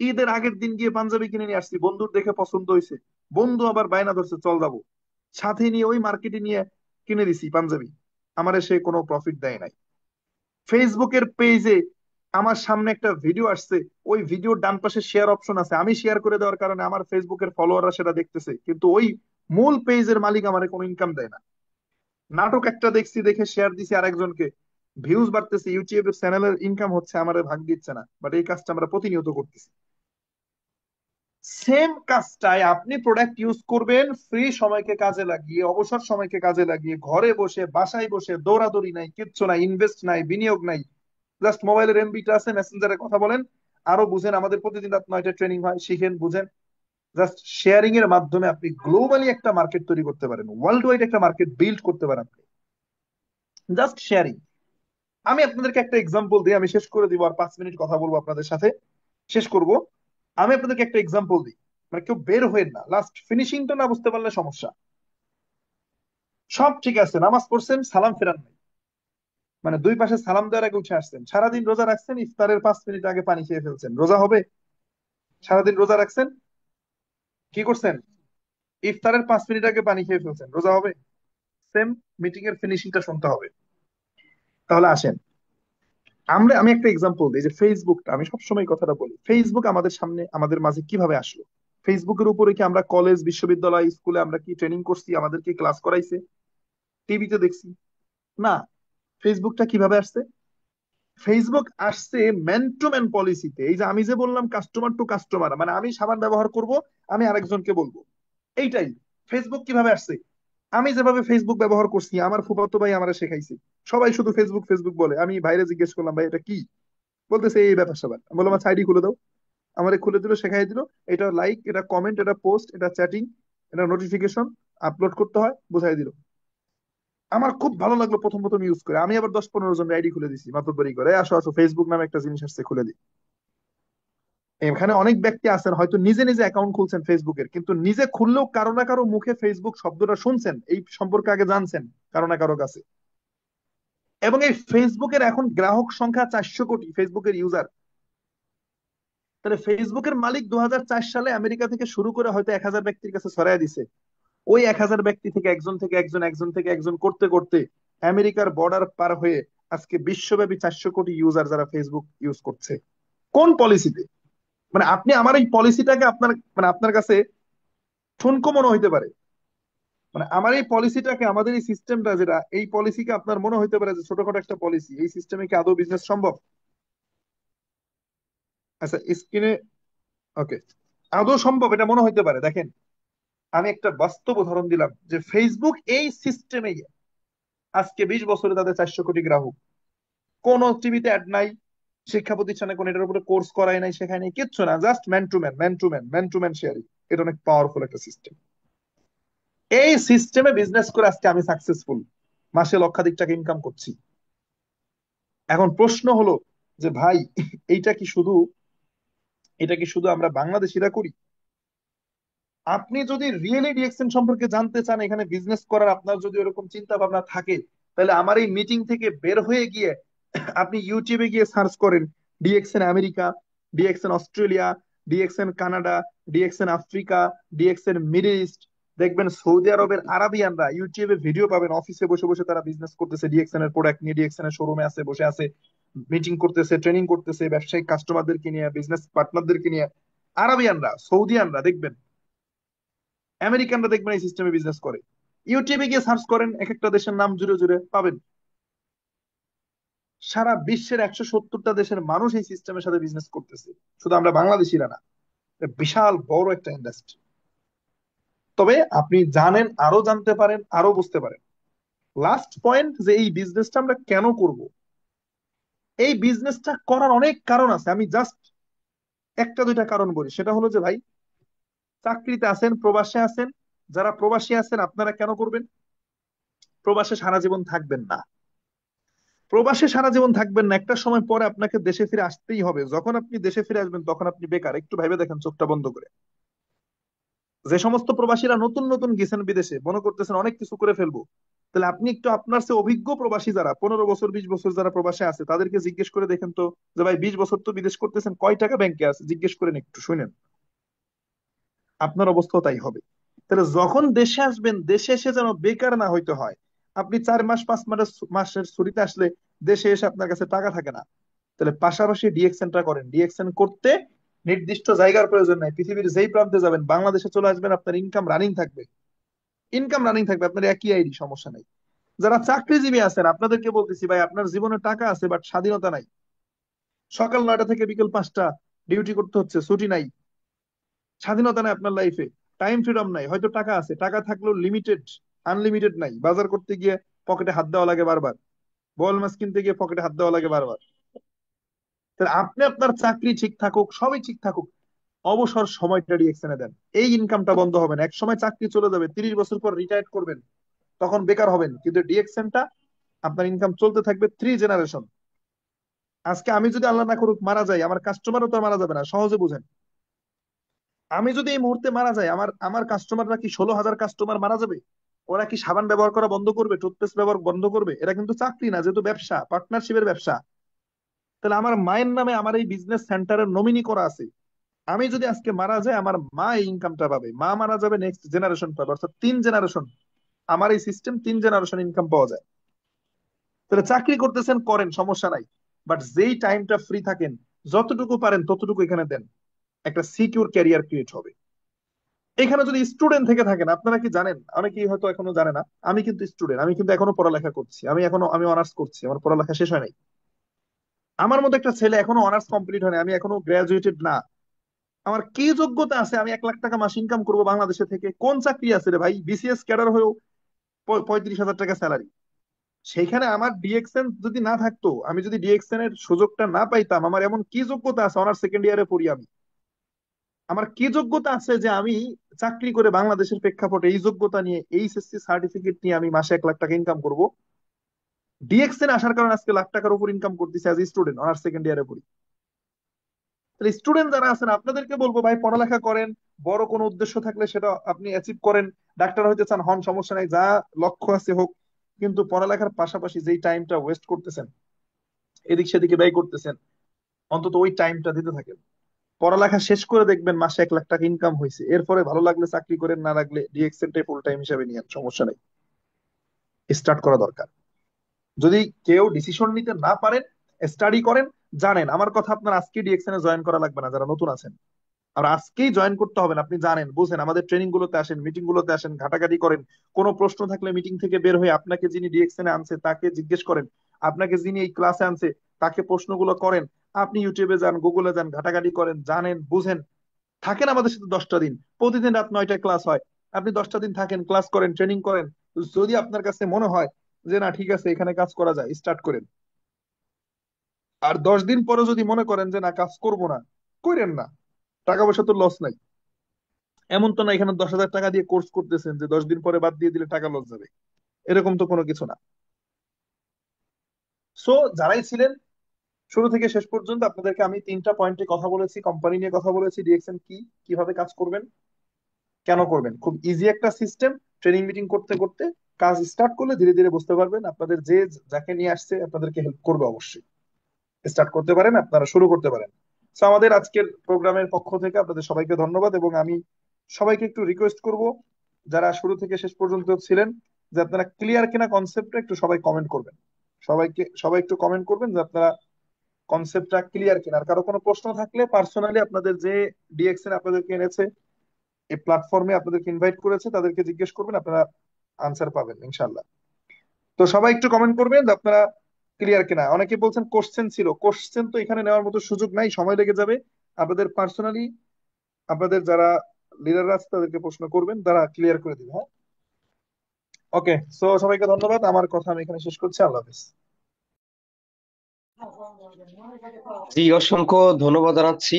ঈদের আগের দিন গিয়ে পাঞ্জাবি কিনে নিয়ে আসছি, বন্ধুর দেখে পছন্দ হয়েছে, বন্ধু আবার বায়না ধরছে চল যাবো, সাথে নিয়ে ওই মার্কেটে নিয়ে কিনে দিছি পাঞ্জাবি। আমারে সে কোনো প্রফিট দেয় নাই। ফেসবুকের পেজে আমার সামনে একটা ভিডিও আসছে, ওই ভিডিওর ডান পাশে শেয়ার অপশন আছে, আমি শেয়ার করে দেওয়ার কারণে আমার ফেসবুকের ফলোয়াররা সেটা দেখতেছে, কিন্তু ওই মূল পেজের মালিক আমারে কোনো ইনকাম দেয় না। নাটক একটা দেখছি, দেখে শেয়ার দিছি আরেকজনকে, ভিউজ বাড়তেছে, ইউটিউবের চ্যানেলের ইনকাম হচ্ছে, আমারে ভাগ দিচ্ছে না। বাট এই কাজটা আমরা প্রতিনিয়ত করতেছি। সেম কাজটাই আপনি প্রোডাক্ট ইউজ করবেন ফ্রি সময়কে কাজে লাগিয়ে, অবসর সময়কে কাজে লাগিয়ে, ঘরে বসে বাসায় বসে, দৌড়াদৌড়ি নাই, কিচ্ছু নাই, ইনভেস্ট নাই, বিনিয়োগ নাই। জাস্ট মোবাইলের এমবিটা আছে, মেসেঞ্জারে কথা বলেন। আরো বুঝেন, আমাদের প্রতিদিন রাত 9টায় ট্রেনিং হয়, শিখেন, বুঝেন। জাস্ট শেয়ারিং এর মাধ্যমে আপনি গ্লোবালি একটা মার্কেট তৈরি করতে পারেন, ওয়ার্ল্ড ওয়াইড একটা মার্কেট বিল্ড করতে পারেন আপনি। Just sharing. আমি আপনাদেরকে একটা এক্সাম্পল দিই, আমি শেষ করে দিব, আর 5 মিনিট কথা বলবো আপনাদের সাথে, শেষ করব। আমি আপনাদেরকে একটা এক্সাম্পল দিই, মানে কেউ বের হইন না, লাস্ট ফিনিশিংটা না বুঝতে পারলে সমস্যা। সব ঠিক আছে, নামাজ পড়ছেন, সালাম ফেরান নাই, মানে দুই পাশে সালাম দেওয়ার আগে উঠে আসছেন, সারাদিন রোজা রাখছেন, ইফতারের 5 মিনিট আগে পানি খেয়ে ফেলছেন, রোজা হবে? সারাদিন রোজা রাখছেন, কি করছেন? ইফতারের 5 মিনিট আগে পানি খেয়ে ফেলছেন, রোজা হবে? সেম। মিটিং এর ফিনিশিংটা শুনতে হবে। তাহলে আসেন, আমি একটা এক্সাম্পল দিই, যে ফেসবুকটা, আমি সবসময় কথাটা বলি, ফেসবুক আমাদের সামনে, আমাদের মাঝে কিভাবে আসলো? ফেসবুকের উপরে কি আমরা কলেজ, বিশ্ববিদ্যালয়, স্কুলে আমরা কি ট্রেনিং করছি, আমাদেরকে ক্লাস করাইছে, টিভিতে দেখছি? না। ফেসবুকটা কিভাবে আসছে? ফেসবুক আসছে ম্যান টু ম্যান পলিসিতে। এই যে আমি যে বললাম কাস্টমার টু কাস্টমার, মানে আমি সাবান ব্যবহার করব, আমি আরেকজনকে বলবো, এইটাই। ফেসবুক কিভাবে আসছে? আমি যেভাবে ফেসবুক ব্যবহার করছি, আমার ফুফাতো ভাই আমারে শেখাইছে। সবাই শুধু ফেসবুক ফেসবুক বলে, আমি ভাইরে জিজ্ঞেস করলাম ভাই এটা কি, বলতেছে এই ব্যাপার স্যাপার। আমি বললাম আচ্ছা আইডি খুলে দাও। আমারে খুলে দিল, শেখাই দিল, এটা লাইক, এটা কমেন্ট, এটা পোস্ট, এটা চ্যাটিং, এটা নোটিফিকেশন, আপলোড করতে হয়, বুঝাই দিল। আমার খুব ভালো লাগলো প্রথম প্রথম ইউজ করে। আমি আবার 10-15 জন আইডি খুলে দিছি, মাতব্বরি করে, আসো আসো ফেসবুক নামে একটা জিনিস আসছে, খুলে দিই। এখানে অনেক ব্যক্তি আছেন হয়তো নিজে নিজে অ্যাকাউন্ট খুলছেন ফেসবুকের, কিন্তু নিজে খুললেও কারো না কারো মুখে ফেসবুক শব্দটা শুনছেন, এই সম্পর্কে আগে জানছেন কারো না কারো কাছে। এবং এই ফেসবুকের এখন গ্রাহক সংখ্যা 400 কোটি, ফেসবুকের ইউজার। তাহলে ফেসবুকের মালিক 2004 সালে আমেরিকা থেকে শুরু করে হয়তো 1000 ব্যক্তির কাছে ছড়াই দিছে। ওই 1000 ব্যক্তি থেকে একজন থেকে একজন, একজন থেকে একজন করতে করতে আমেরিকার বর্ডার পার হয়ে আজকে বিশ্বব্যাপী 400 কোটি ইউজার যারা ফেসবুক ইউজ করছে। কোন পলিসিতে? মানে আপনি আমার এই পলিসিটাকে আপনার, মানে আপনার কাছে ঠুনকো মনে হইতে পারে, মানে আমার এই পলিসিটাকে, আমাদের এই সিস্টেমটা যেটা, এই পলিসিকে আপনার মনে হইতে পারে যে ছোটখাটো একটা পলিসি, এই সিস্টেমে কি আদৌ বিজনেস সম্ভব? আচ্ছা, স্ক্রিনে, ওকে, আদৌ সম্ভব এটা মনে হইতে পারে। দেখেন, আমি একটা বাস্তব উদাহরণ দিলাম যে ফেসবুক এই সিস্টেমে আজকে 20 বছরে তাদের 400 কোটি গ্রাহক। কোন টিভিতে অ্যাড নাই, শিক্ষা প্রতিষ্ঠানে কোন এটার উপরে কোর্স করায় নাই, শেখায় নাই, কিচ্ছু না, just man to man, man to man, man to man sharing. এটা অনেক পাওয়ারফুল একটা সিস্টেম। এই সিস্টেমে বিজনেস করে আজকে আমি সাকসেসফুল, মাসে লক্ষাধিক টাকা ইনকাম করছি। এখন প্রশ্ন হলো যে ভাই, এইটা কি শুধু, এটা কি শুধু আমরা বাংলাদেশিরা করি? আপনি যদি রিয়েলি ডিএক্সএন সম্পর্কে জানতে চান, এখানে বিজনেস করার আপনার যদি এরকম চিন্তা ভাবনা থাকে, তাহলে আমার এই মিটিং থেকে বের হয়ে গিয়ে আপনি ইউটিউবে গিয়ে সার্চ করেন DXN America, DXN Australia, DXN Canada, DXN Africa, DXN middle east. দেখবেন সৌদি আরবের আরাবিয়ানরা ইউটিউবে ভিডিও পাবেন, অফিসে বসে বসে তারা বিজনেস করতেছে, ডিএক্সএন এর প্রোডাক্ট নিয়ে ডিএক্সএন এর শোরুমে আছে, বসে আছে, মিটিং করতেছে, ট্রেনিং করতেছে, ব্যবসায়িক কাস্টমারদেরকে নিয়ে, বিজনেস পার্টনারদেরকে নিয়ে। আরাবিয়ানরা, সৌদিয়ানরা দেখবেন, আমেরিকানরা দেখবেন এই সিস্টেমে বিজনেস করে। ইউটিউবে গিয়ে সার্চ করেন, এক একটা দেশের নাম জুড়ে জুড়ে পাবেন। সারা বিশ্বের 170টা দেশের মানুষ এই সিস্টেমের সাথে বিজনেস করতেছে, শুধু আমরা বাংলাদেশিরা না। এটা বিশাল বড় একটা ইন্ডাস্ট্রি। তবে আপনি জানেন, আরো জানতে পারেন, আরো বুঝতে পারেন। লাস্ট পয়েন্ট, যে এই বিজনেসটা আমরা কেন করব? এই বিজনেসটা করার অনেক কারণ আছে, আমি জাস্ট একটা দুইটা কারণ বলি। সেটা হলো যে ভাই, চাকরিতে আছেন, প্রবাসে আছেন, যারা প্রবাসী আছেন আপনারা কেন করবেন? প্রবাসে সারা জীবন থাকবেন না। প্রবাসে সারা জীবন থাকবেন না, একটা সময় পরে আপনাকে দেশে ফিরে আসতেই হবে। যখন আপনি দেশে ফিরে আসবেন তখন আপনি বেকার। একটু ভেবে দেখেন চোখটা বন্ধ করে। যে সমস্ত প্রবাসীরা নতুন নতুন গেছেন বিদেশে, মনে করতেছেন অনেক কিছু করে ফেলবো, তাহলে আপনি একটু আপনার চেয়ে অভিজ্ঞ প্রবাসী যারা 15 বছর 20 বছর যারা প্রবাসে আছে তাদেরকে জিজ্ঞেস করে দেখেন তো, যে ভাই 20 বছর তো বিদেশ করতেছেন, কয় টাকা ব্যাংকে আছে জিজ্ঞেস করেন, একটু শুনেন, আপনার অবস্থাও তাই হবে। তাহলে যখন দেশে আসবেন, দেশে এসে যেন বেকার না হইতে হয়। আপনি 4 মাস 5 মাসের ছুটিতে আসলে দেশে এসে আপনার কাছে টাকা থাকে না। তাহলে পাশাপাশি ডিএক্সএনটা করেন। ডিএক্সএন করতে নির্দিষ্ট জায়গার প্রয়োজন নাই, পৃথিবীর যেই প্রান্তে যাবেন, বাংলাদেশে চলে আসবেন, আপনার ইনকাম রানিং থাকবে। ইনকাম রানিং থাকবে, আপনার একই আইডি, সমস্যা নাই। যারা চাকরিজীবী আছেন আপনাদেরকে বলতেছি, ভাই আপনার জীবনে টাকা আছে বাট স্বাধীনতা নাই। সকাল 9টা থেকে বিকেল 5টা ডিউটি করতে হচ্ছে, ছুটি নাই, স্বাধীনতা নাই আপনার লাইফে, টাইম ফ্রিডম নাই। হয়তো টাকা আছে, টাকা থাকলেও লিমিটেড, আনলিমিটেড নাই। বাজার করতে গিয়ে পকেটে হাত দেওয়া লাগে বারবার, বল মাছ কিনতে গিয়ে পকেটে হাত দেওয়া লাগে বারবার। তাহলে আপনি আপনার চাকরি ঠিক থাকুক, সবই ঠিক থাকুক, অবসর সময়টা ডিএক্সএনে দেন। এই ইনকামটা বন্ধ হবে না। এক সময় চাকরি চলে যাবে, 30 বছর পর রিটায়ার করবেন, তখন বেকার হবেন, কিন্তু ডিএক্সএনটা আপনার ইনকাম চলতে থাকবে 3 জেনারেশন। আজকে আমি যদি আল্লাহ না করুক মারা যাই, আমার কাস্টমারও তো আর মারা যাবে না, সহজে বুঝেন। আমি যদি এই মুহূর্তে মারা যাই, আমার আমার কাস্টমাররা কি 16,000 কাস্টমার মারা যাবে? ওরা কি সাবান ব্যবহার করা বন্ধ করবে, টুথপেস্ট ব্যবহার বন্ধ করবে? এটা কিন্তু চাকরি না, যেহেতু ব্যবসা, পার্টনারশিপের ব্যবসা। তাহলে আমার মায়ের নামে আমার এই বিজনেস সেন্টারের নমিনি করা আছে। আমি যদি আজকে মারা যাই, আমার মা এই ইনকামটা পাবে, মা মারা যাবে, নেক্সট জেনারেশন পাবে, অর্থাৎ 3 জেনারেশন। আমার এই সিস্টেম 3 জেনারেশন ইনকাম পাওয়া যায়। তাহলে চাকরি করতেছেন করেন, সমস্যা নাই, বাট যেই টাইমটা ফ্রি থাকেন, যতটুকু পারেন ততটুকু এখানে দেন। একটা সিকিউর ক্যারিয়ার ক্রিয়েট হবে। এখানে যদি স্টুডেন্ট থেকে থাকেন, আপনারা কি জানেন, অনেকেই হয়তো এখনো জানে না, আমি কিন্তু স্টুডেন্ট, আমি কিন্তু এখনো পড়ালেখা করছি, আমি অনার্স করছি, আমার পড়ালেখা শেষ হয় নাই। আমার মতো একটা ছেলে এখনো অনার্স কমপ্লিট হয় নাই, আমি এখনো গ্রাজুয়েটেড না। আমার কি যোগ্যতা আছে আমি 1 লাখ টাকা মাস ইনকাম করবো বাংলাদেশে থেকে? কোন চাকরি আছে রে ভাই, বিসিএস ক্যাডার হয়েও 35,000 টাকা স্যালারি? সেইখানে আমার ডিএক্সএন যদি না থাকতো, আমি যদি ডিএক্সএন এর সুযোগটা না পাইতাম, আমার এমন কি যোগ্যতা আছে? অনার্স সেকেন্ড ইয়ারে পড়ি আমি, আমার কি যোগ্যতা আছে যে আমি চাকরি করে বাংলাদেশের প্রেক্ষাপটে এই যোগ্যতা নিয়ে, এইচএসসি সার্টিফিকেট নিয়ে আমি মাসে 1 লাখ টাকা ইনকাম করব? ডিএক্সএন আসার কারণে আজকে লাখ টাকার উপর ইনকাম করতেছে অ্যাজ স্টুডেন্ট, অনার্স সেকেন্ড ইয়ারে পড়ি। তাহলে স্টুডেন্ট যারা আছেন আপনাদেরকে বলবো, ভাই পড়ালেখা করেন, বড় কোনো উদ্দেশ্য থাকলে সেটা আপনি অ্যাচিভ করেন। ডাক্তার হইতে চান হন, সমস্যা নাই, যা লক্ষ্য আছে হোক। কিন্তু পড়ালেখার পাশাপাশি যেই টাইমটা ওয়েস্ট করতেছেন, এদিক সেদিকে ব্যয় করতেছেন, অন্তত ওই টাইমটা দিতে থাকেন। পড়ালেখা শেষ করে দেখবেন মাসে 1 লাখ টাকা ইনকাম হয়েছে, এরপরে ভালো লাগলে চাকরি করেন, না লাগলে ডিএক্সএনটাই ফুল টাইম হিসাবে নিয়েন, সমস্যা নেই। স্টার্ট করা দরকার। যদি কেউ ডিসিশন নিতে না পারেন, স্টাডি করেন, জানেন আমার কথা, আপনার আজকে ডিএক্সএন এ জয়েন করা লাগবে না যারা নতুন আছেন। আর আজকেই জয়েন করতে হবে না, আপনি জানেন বুঝেন, আমাদের ট্রেনিং গুলোতে আসেন, মিটিং গুলোতে আসেন, ঘাটাঘাটি করেন। কোনো প্রশ্ন থাকলে মিটিং থেকে বের হয়ে আপনাকে যিনি ডিএক্সএন এ আনছে তাকে জিজ্ঞেস করেন, আপনাকে যিনি এই ক্লাসে আনছে তাকে প্রশ্নগুলো করেন। আপনি ইউটিউবে যান, গুগলে যান, ঘাটাঘাটি করেন, জানেন বুঝেন, থাকেন আমাদের সাথে 10টা দিন, প্রতিদিন রাত 9টায় ক্লাস হয়। আপনি 10টা দিন থাকেন, ক্লাস করেন, ট্রেনিং করেন। যদি আপনার কাছে মনে হয় যে না ঠিক আছে এখানে কাজ করা যায়, স্টার্ট করেন। আর 10 দিন পরে যদি মনে করেন যে না কাজ করব না, করেন না। টাকা পয়সা তো লস নাই। এমন তো না এখানে 10,000 টাকা দিয়ে কোর্স করতেছেন যে 10 দিন পরে বাদ দিয়ে দিলে টাকা লস যাবে, এরকম তো কোনো কিছু না। সো যারাই ছিলেন শুরু থেকে শেষ পর্যন্ত, আপনাদেরকে আমি 3টা পয়েন্টে কথা বলেছি, কোম্পানি নিয়ে কথা বলেছি, ডিএক্সএন কি, কিভাবে কাজ করবেন, কেন করবেন। খুব ইজি একটা সিস্টেম। ট্রেনিং মিটিং করতে করতে কাজ স্টার্ট করলে ধীরে ধীরে বুঝতে পারবেন, আপনাদের যে যাকে নিয়ে আসছে আপনাদেরকে হেল্প করবে অবশ্যই। স্টার্ট করতে পারেন, আপনারা শুরু করতে পারেন। তো আমাদের আজকের প্রোগ্রামের পক্ষ থেকে আপনাদের সবাইকে ধন্যবাদ, এবং আমি সবাইকে একটু রিকোয়েস্ট করব, যারা শুরু থেকে শেষ পর্যন্ত ছিলেন, যে আপনারা ক্লিয়ার কিনা কনসেপ্টটা একটু সবাই কমেন্ট করবেন। সবাই একটু কমেন্ট করবেন যে আপনারা কনসেপ্টটা ক্লিয়ার কিনা। আর কারো কোনো প্রশ্ন থাকলে পার্সোনালি আপনাদের যে ডিএক্সএন আপনাদেরকে এনেছে, এই প্ল্যাটফর্মে আপনাদেরকে ইনভাইট করেছে, তাদেরকে জিজ্ঞেস করবেন, আপনারা আনসার পাবেন ইনশাল্লাহ। তো সবাই একটু কমেন্ট করবেন যে আপনারা ক্লিয়ার কিনা। অনেকে বলছেন কোশ্চেন ছিল, কোশ্চেন তো এখানে নেওয়ার মতো সুযোগ নাই, সময় লেগে যাবে। আপনাদের পার্সোনালি আপনাদের যারা লিডাররা আছে তাদেরকে প্রশ্ন করবেন, তারা ক্লিয়ার করে দিবে। হ্যাঁ, ওকে। সো সবাইকে ধন্যবাদ, আমার কথা আমি এখানে শেষ করছি। আল্লাহ হাফিজ। জি, অসংখ্য ধন্যবাদ জানাচ্ছি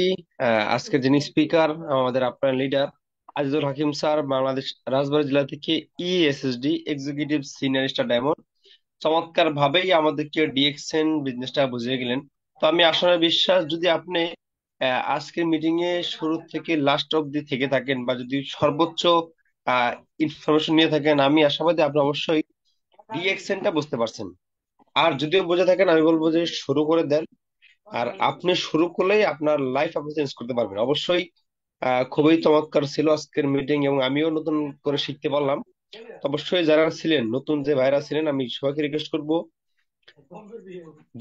আজকের যিনি স্পিকার, আমাদের আপনার লিডার আজিজুল হাকিম স্যার, বাংলাদেশ রাজবাড়ী জেলা থেকে ইএসএসডি এক্সিকিউটিভ সিনিয়র স্টার ডায়মন্ড। চমৎকার ভাবেই আমাদেরকে ডিএক্সএন বিজনেসটা বুঝিয়ে গেলেন। তো আমি আসলে বিশ্বাস, যদি আপনি আজকের মিটিং এ শুরু থেকে লাস্ট অব্দি থেকে থাকেন, বা যদি সর্বোচ্চ ইনফরমেশন নিয়ে থাকেন, আমি আশাবাদী আপনি অবশ্যই ডিএক্সএনটা বুঝতে পারছেন। আর যদিও বুঝে থাকেন, আমি বলবো যে শুরু করে দেন। আর আপনি শুরু করলেই আপনার লাইফ আপনি চেঞ্জ করতে পারবেন অবশ্যই। খুবই চমৎকার ছিল আজকের মিটিং, এবং আমিও নতুন করে শিখতে পারলাম। তো অবশ্যই যারা ছিলেন, নতুন যে ভাইরা ছিলেন, আমি সবাইকে রিকোয়েস্ট করব,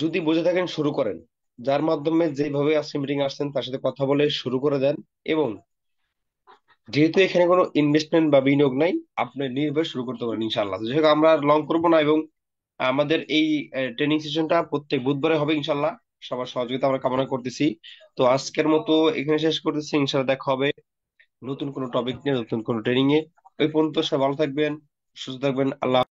যদি বুঝে থাকেন শুরু করেন। যার মাধ্যমে যেভাবে আজকে মিটিং আসছেন তার সাথে কথা বলে শুরু করে দেন। এবং যেহেতু এখানে কোনো ইনভেস্টমেন্ট বা বিনিয়োগ নাই, আপনি নির্ভয়ে শুরু করতে পারেন ইনশাল্লাহ। তো যাই হোক, আমরা লং করবো না, এবং আমাদের এই ট্রেনিং সেশনটা প্রত্যেক বুধবারে হবে ইনশাল্লাহ। সবার সহযোগিতা আমরা কামনা করতেছি। তো আজকের মতো এখানে শেষ করতেছি, ইনশাল্লাহ দেখা হবে নতুন কোনো টপিক নিয়ে, নতুন কোনো ট্রেনিং এ। ওই পর্যন্ত সবাই ভালো থাকবেন, সুস্থ থাকবেন। আল্লাহ